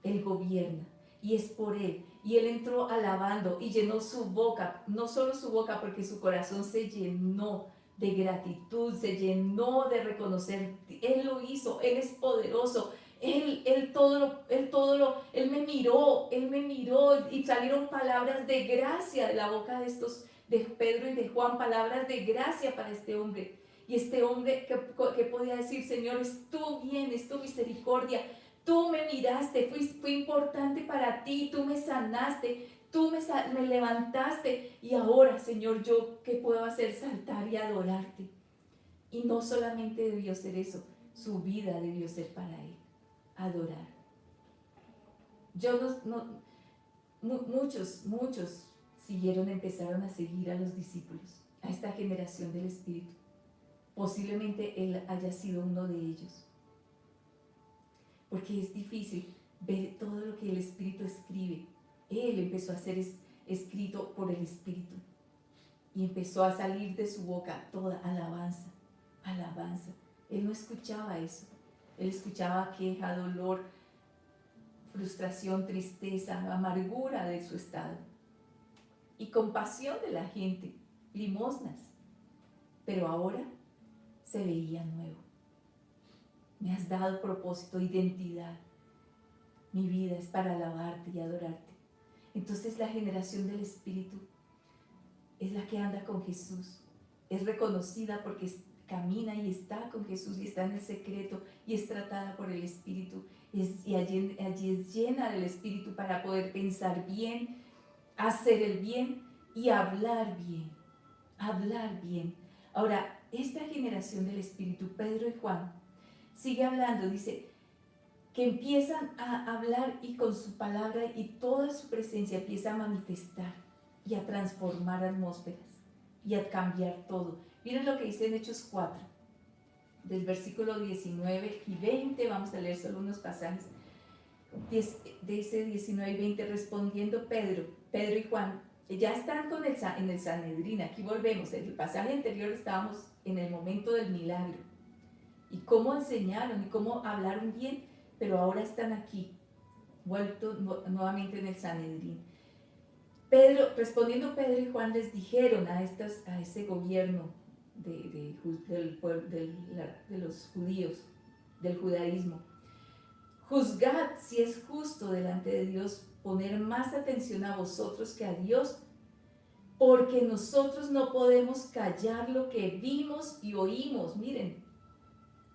Él gobierna y es por él. Y él entró alabando y llenó su boca, no solo su boca, porque su corazón se llenó de gratitud, se llenó de reconocer. Él lo hizo, él es poderoso. Él me miró y salieron palabras de gracia de la boca de Pedro y de Juan, palabras de gracia para este hombre. Y este hombre que podía decir, Señor, es tu bien, es tu misericordia, tú me miraste, fue importante para ti, tú me sanaste, tú me levantaste y ahora, Señor, ¿yo qué puedo hacer? Saltar y adorarte. Y no solamente debió ser eso, su vida debió ser para él, adorar. Muchos empezaron a seguir a los discípulos, a esta generación del Espíritu. Posiblemente él haya sido uno de ellos. Porque es difícil ver todo lo que el Espíritu escribe. Él empezó a ser escrito por el Espíritu. Y empezó a salir de su boca toda alabanza, alabanza. Él no escuchaba eso. Él escuchaba queja, dolor, frustración, tristeza, amargura de su estado. Y compasión de la gente, limosnas. Pero ahora se veía nuevo. Me has dado propósito, identidad. Mi vida es para alabarte y adorarte. Entonces la generación del Espíritu es la que anda con Jesús. Es reconocida porque camina y está con Jesús y está en el secreto y es tratada por el Espíritu. Y allí es llena del Espíritu para poder pensar bien, hacer el bien y hablar bien. Hablar bien. Ahora, esta generación del Espíritu, Pedro y Juan, sigue hablando, dice que empiezan a hablar y con su palabra y toda su presencia empieza a manifestar y a transformar atmósferas y a cambiar todo. Miren lo que dice en Hechos 4, del versículo 19 y 20, vamos a leer solo unos pasajes. Dice 19 y 20, respondiendo Pedro y Juan, ya están en el Sanedrín, aquí volvemos, en el pasaje anterior estábamos en el momento del milagro, y cómo enseñaron y cómo hablaron bien, pero ahora están aquí, vueltos nuevamente en el Sanedrín. Respondiendo Pedro y Juan les dijeron a ese gobierno de los judíos, del judaísmo, juzgad si es justo delante de Dios poner más atención a vosotros que a Dios, porque nosotros no podemos callar lo que vimos y oímos. Miren,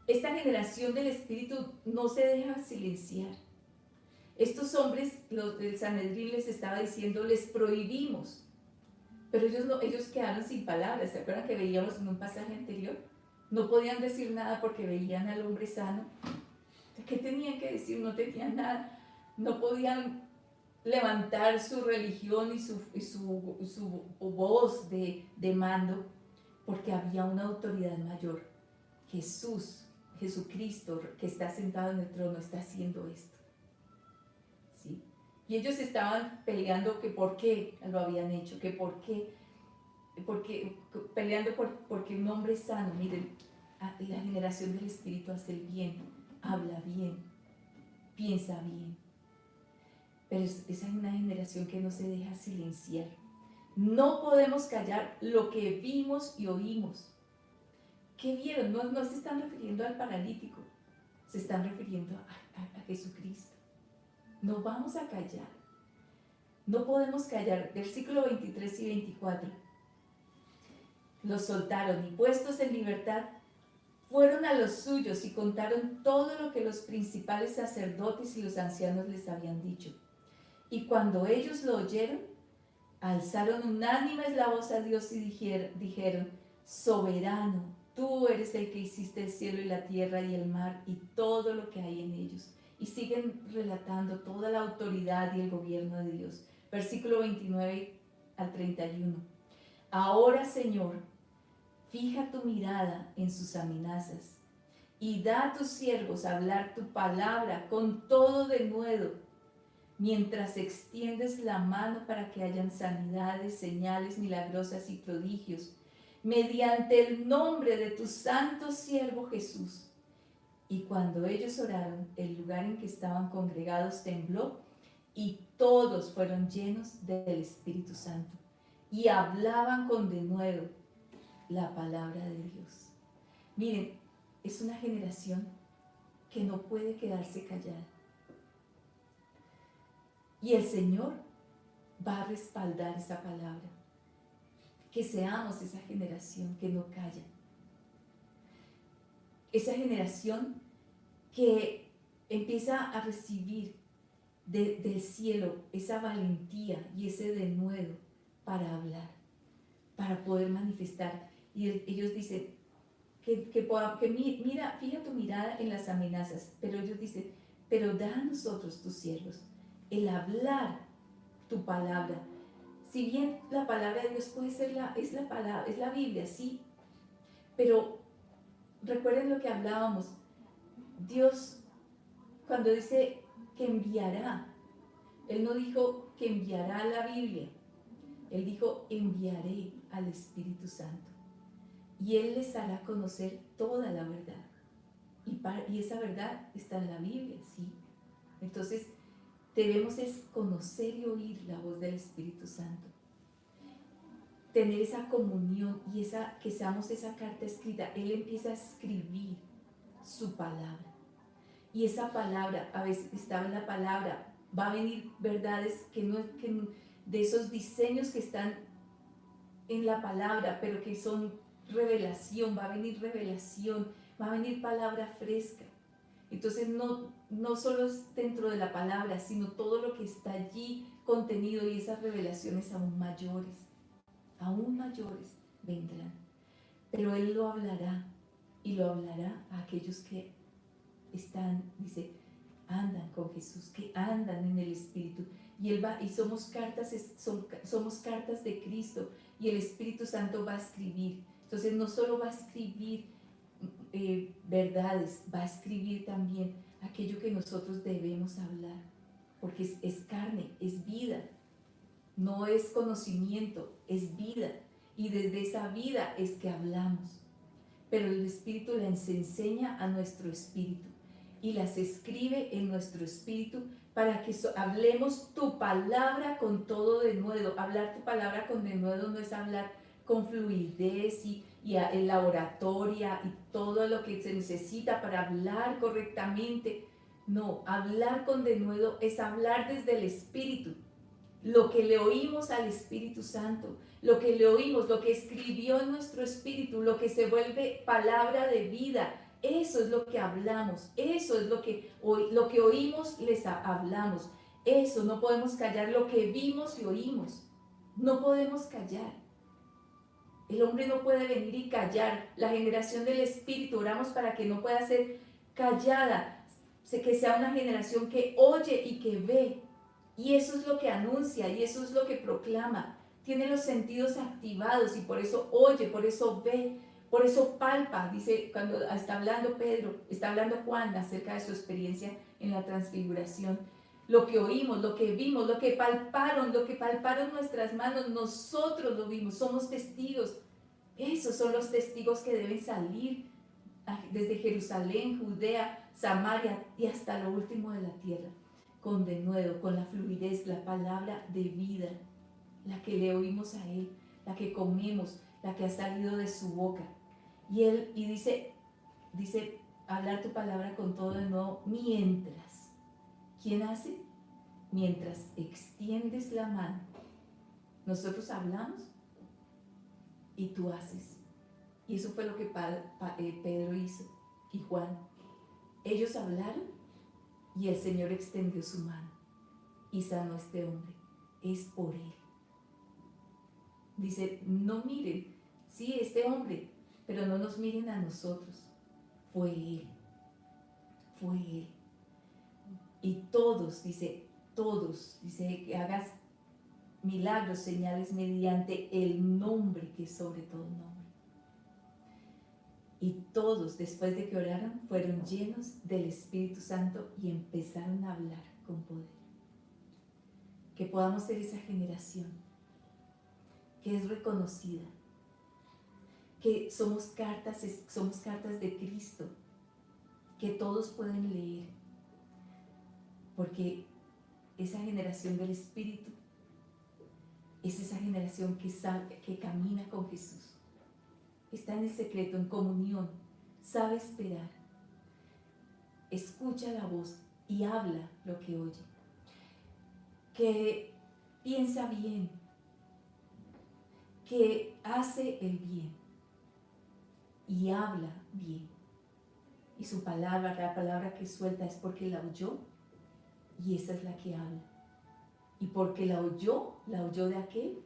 esta generación del Espíritu no se deja silenciar. Estos hombres, los del Sanedrín, les estaba diciendo, les prohibimos, pero ellos quedaron sin palabras. ¿Se acuerdan que veíamos en un pasaje anterior? No podían decir nada porque veían al hombre sano. ¿Qué tenían que decir? No tenían nada. No podían levantar su religión y su voz de mando, porque había una autoridad mayor. Jesucristo, que está sentado en el trono, está haciendo esto. ¿Sí? Y ellos estaban peleando que por qué lo habían hecho, que peleando porque un hombre sano. Miren, la generación del Espíritu hace el bien, habla bien, piensa bien. Pero esa es una generación que no se deja silenciar. No podemos callar lo que vimos y oímos. ¿Qué vieron? No se están refiriendo al paralítico, se están refiriendo a Jesucristo. No vamos a callar. No podemos callar. Versículo 23 y 24. Los soltaron y puestos en libertad, fueron a los suyos y contaron todo lo que los principales sacerdotes y los ancianos les habían dicho. Y cuando ellos lo oyeron, alzaron unánimes la voz a Dios y dijeron, soberano, tú eres el que hiciste el cielo y la tierra y el mar y todo lo que hay en ellos. Y siguen relatando toda la autoridad y el gobierno de Dios. Versículo 29 al 31. Ahora, Señor, fija tu mirada en sus amenazas y da a tus siervos a hablar tu palabra con todo denuedo, mientras extiendes la mano para que hayan sanidades, señales milagrosas y prodigios, mediante el nombre de tu santo siervo Jesús. Y cuando ellos oraron, el lugar en que estaban congregados tembló y todos fueron llenos del Espíritu Santo y hablaban con denuedo la palabra de Dios. Miren, es una generación que no puede quedarse callada. Y el Señor va a respaldar esa palabra. Que seamos esa generación que no calla. Esa generación que empieza a recibir del cielo esa valentía y ese denuedo para hablar, para poder manifestar. Y ellos dicen mira, fija tu mirada en las amenazas, pero ellos dicen, pero da a nosotros tus siervos el hablar tu palabra. Si bien la palabra de Dios puede ser es la palabra, es la Biblia, sí, pero recuerden lo que hablábamos. Dios, cuando dice que enviará, Él no dijo que enviará la Biblia, Él dijo enviaré al Espíritu Santo y Él les hará conocer toda la verdad. Y esa verdad está en la Biblia, sí. Entonces debemos es conocer y oír la voz del Espíritu Santo. Tener esa comunión y que seamos esa carta escrita. Él empieza a escribir su palabra. Y esa palabra, a veces estaba en la palabra, va a venir verdades que de esos diseños que están en la palabra, pero que son revelación, va a venir revelación, va a venir palabra fresca. Entonces no solo es dentro de la palabra, sino todo lo que está allí contenido y esas revelaciones aún mayores vendrán. Pero Él lo hablará y lo hablará a aquellos que están, dice, andan con Jesús, que andan en el Espíritu. Y somos cartas de Cristo y el Espíritu Santo va a escribir. Entonces no solo va a escribir verdades, va a escribir también aquello que nosotros debemos hablar, porque es carne, es vida, no es conocimiento, es vida, y desde esa vida es que hablamos, pero el Espíritu las enseña a nuestro espíritu y las escribe en nuestro espíritu para que hablemos tu palabra con todo denuedo. Hablar tu palabra con denuedo no es hablar con fluidez y en la oratoria y todo lo que se necesita para hablar correctamente. No, hablar con denuedo es hablar desde el Espíritu. Lo que le oímos al Espíritu Santo, lo que le oímos, lo que escribió en nuestro espíritu, lo que se vuelve palabra de vida, eso es lo que hablamos, eso es lo que oímos, les hablamos. Eso, no podemos callar lo que vimos y oímos. No podemos callar. El hombre no puede venir y callar. La generación del Espíritu, oramos para que no pueda ser callada, que sea una generación que oye y que ve. Y eso es lo que anuncia y eso es lo que proclama. Tiene los sentidos activados y por eso oye, por eso ve, por eso palpa. Dice, cuando está hablando Pedro, está hablando Juan acerca de su experiencia en la transfiguración. Lo que oímos, lo que vimos, lo que palparon nuestras manos, nosotros lo vimos, somos testigos. Esos son los testigos que deben salir desde Jerusalén, Judea, Samaria y hasta lo último de la tierra. Con denuedo, con la fluidez, la palabra de vida, la que le oímos a Él, la que comemos, la que ha salido de su boca. Y dice, hablar tu palabra con todo de nuevo mientras. ¿Quién hace? Mientras extiendes la mano. Nosotros hablamos y tú haces. Y eso fue lo que Pedro hizo y Juan. Ellos hablaron y el Señor extendió su mano y sanó a este hombre. Es por Él. Dice, no miren, sí, este hombre, pero no nos miren a nosotros. Fue Él. Fue Él. Y todos, dice que hagas milagros, señales mediante el nombre que es sobre todo nombre. Y todos, después de que oraron, fueron llenos del Espíritu Santo y empezaron a hablar con poder. Que podamos ser esa generación que es reconocida, que somos cartas de Cristo, que todos pueden leer, porque esa generación del Espíritu es esa generación que sabe, que camina con Jesús, está en el secreto, en comunión, sabe esperar, escucha la voz y habla lo que oye, que piensa bien, que hace el bien y habla bien. Y su palabra, la palabra que suelta es porque la oyó y esa es la que habla. Y porque la oyó de aquel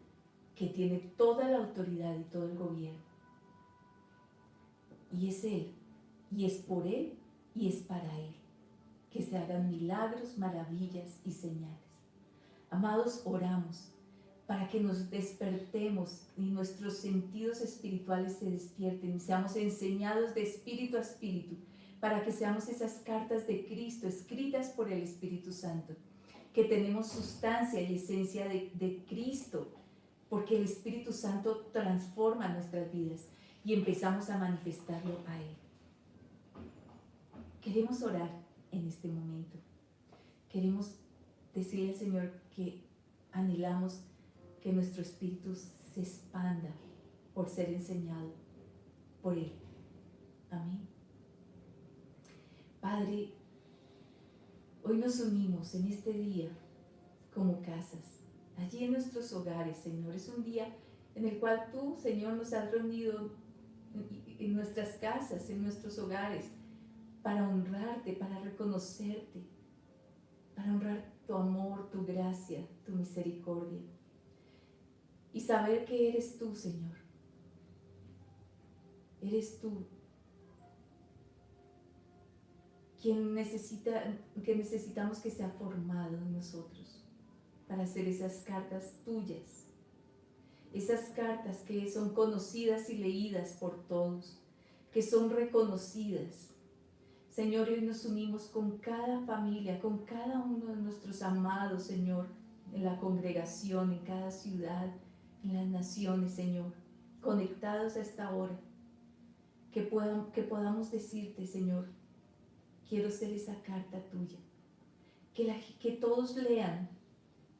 que tiene toda la autoridad y todo el gobierno. Y es Él, y es por Él, y es para Él, que se hagan milagros, maravillas y señales. Amados, oramos para que nos despertemos y nuestros sentidos espirituales se despierten y seamos enseñados de espíritu a espíritu, para que seamos esas cartas de Cristo escritas por el Espíritu Santo, que tenemos sustancia y esencia de Cristo, porque el Espíritu Santo transforma nuestras vidas y empezamos a manifestarlo a Él. Queremos orar en este momento. Queremos decirle al Señor que anhelamos que nuestro espíritu se expanda por ser enseñado por Él. Amén. Padre, hoy nos unimos en este día como casas, allí en nuestros hogares, Señor. Es un día en el cual tú, Señor, nos has reunido en nuestras casas, en nuestros hogares, para honrarte, para reconocerte, para honrar tu amor, tu gracia, tu misericordia. Y saber que eres tú, Señor. Eres tú quien necesitamos que sea formado en nosotros para hacer esas cartas tuyas. Esas cartas que son conocidas y leídas por todos, que son reconocidas. Señor, hoy nos unimos con cada familia, con cada uno de nuestros amados, Señor, en la congregación, en cada ciudad, en las naciones, Señor, conectados a esta hora, que podamos decirte, Señor, quiero ser esa carta tuya, que todos lean,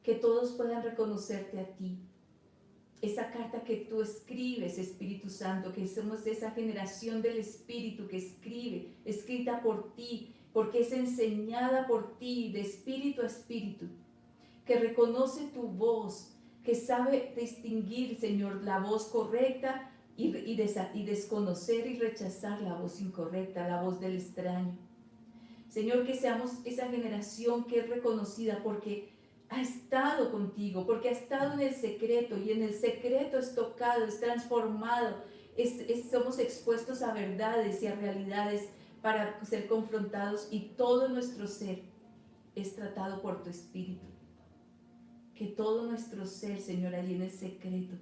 que todos puedan reconocerte a ti, esa carta que tú escribes, Espíritu Santo, que somos esa generación del Espíritu que escribe, escrita por ti, porque es enseñada por ti, de espíritu a espíritu, que reconoce tu voz, que sabe distinguir, Señor, la voz correcta y desconocer y rechazar la voz incorrecta, la voz del extraño. Señor, que seamos esa generación que es reconocida porque ha estado contigo, porque ha estado en el secreto y en el secreto es tocado, es transformado, somos expuestos a verdades y a realidades para ser confrontados y todo nuestro ser es tratado por tu Espíritu. Que todo nuestro ser, Señor, allí en el secreto,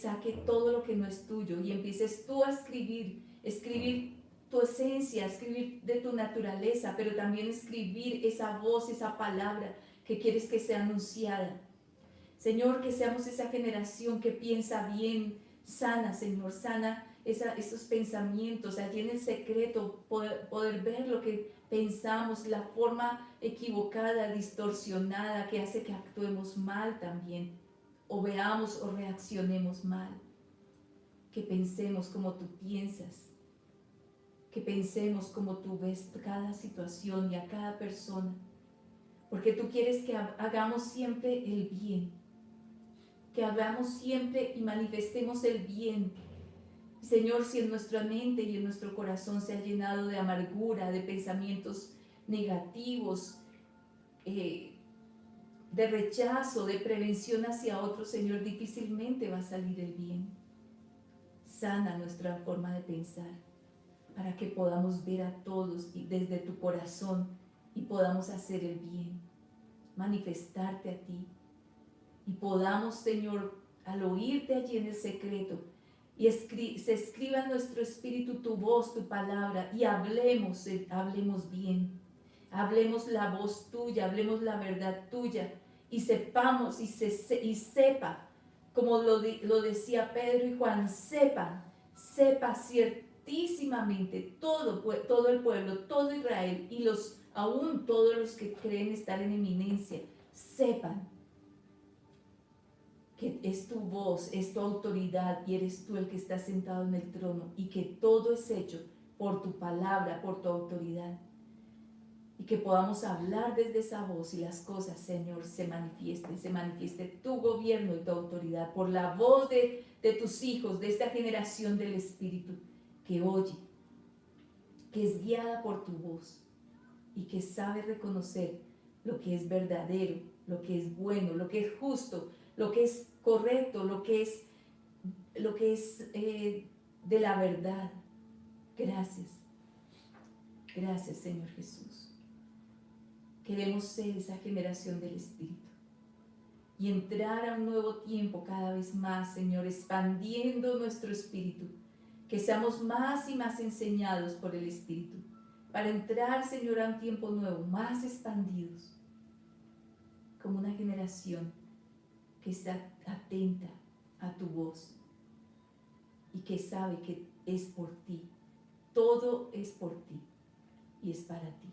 saque todo lo que no es tuyo y empieces tú a escribir tu esencia, escribir de tu naturaleza, pero también escribir esa voz, esa palabra que quieres que sea anunciada. Señor, que seamos esa generación que piensa bien, sana, Señor, sana esos pensamientos, allí en el secreto, poder ver lo que pensamos, la forma equivocada, distorsionada, que hace que actuemos mal también, o veamos o reaccionemos mal. Que pensemos como tú piensas, que pensemos como tú ves cada situación y a cada persona, porque tú quieres que hagamos siempre el bien, que hagamos siempre y manifestemos el bien. Señor, si en nuestra mente y en nuestro corazón se ha llenado de amargura, de pensamientos negativos, de rechazo, de prevención hacia otros, Señor, difícilmente va a salir el bien. Sana nuestra forma de pensar para que podamos ver a todos desde tu corazón y podamos hacer el bien, manifestarte a ti. y podamos, Señor, al oírte allí en el secreto, y se escriba en nuestro espíritu tu voz, tu palabra, y hablemos bien, hablemos la voz tuya, hablemos la verdad tuya, y sepamos y sepa, como lo decía Pedro y Juan, sepa ciertísimamente todo el pueblo, todo Israel, y aún todos los que creen estar en eminencia, sepan que es tu voz, es tu autoridad y eres tú el que está sentado en el trono, y que todo es hecho por tu palabra, por tu autoridad, y que podamos hablar desde esa voz y las cosas, Señor, se manifieste tu gobierno y tu autoridad por la voz de tus hijos, de esta generación del Espíritu que oye, que es guiada por tu voz y que sabe reconocer lo que es verdadero, lo que es bueno, lo que es justo, lo que es correcto, lo que es de la verdad. Gracias, Señor Jesús. Queremos ser esa generación del Espíritu y entrar a un nuevo tiempo cada vez más, Señor, expandiendo nuestro espíritu, que seamos más y más enseñados por el Espíritu, para entrar, Señor, a un tiempo nuevo, más expandidos, como una generación que está atenta a tu voz y que sabe que es por ti, todo es por ti y es para ti.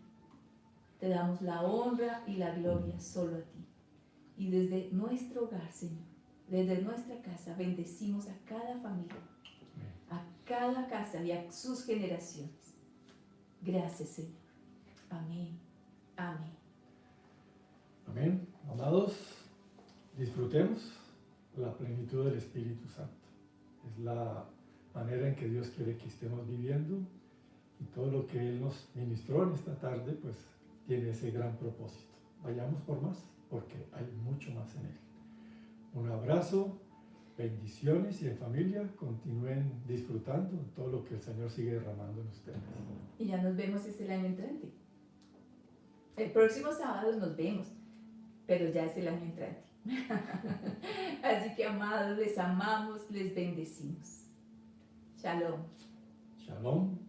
Te damos la honra y la gloria solo a ti. Y desde nuestro hogar, Señor, desde nuestra casa, bendecimos a cada familia, a cada casa y a sus generaciones. Gracias, Señor. Amén. Amén. Amén. Amados, disfrutemos la plenitud del Espíritu Santo. Es la manera en que Dios quiere que estemos viviendo, y todo lo que Él nos ministró en esta tarde, pues tiene ese gran propósito. Vayamos por más, porque hay mucho más en Él. Un abrazo, bendiciones, y en familia continúen disfrutando de todo lo que el Señor sigue derramando en ustedes. Y ya nos vemos el año entrante. El próximo sábado nos vemos, pero ya es el año entrante. Así que, amados, les amamos, les bendecimos. Shalom. Shalom.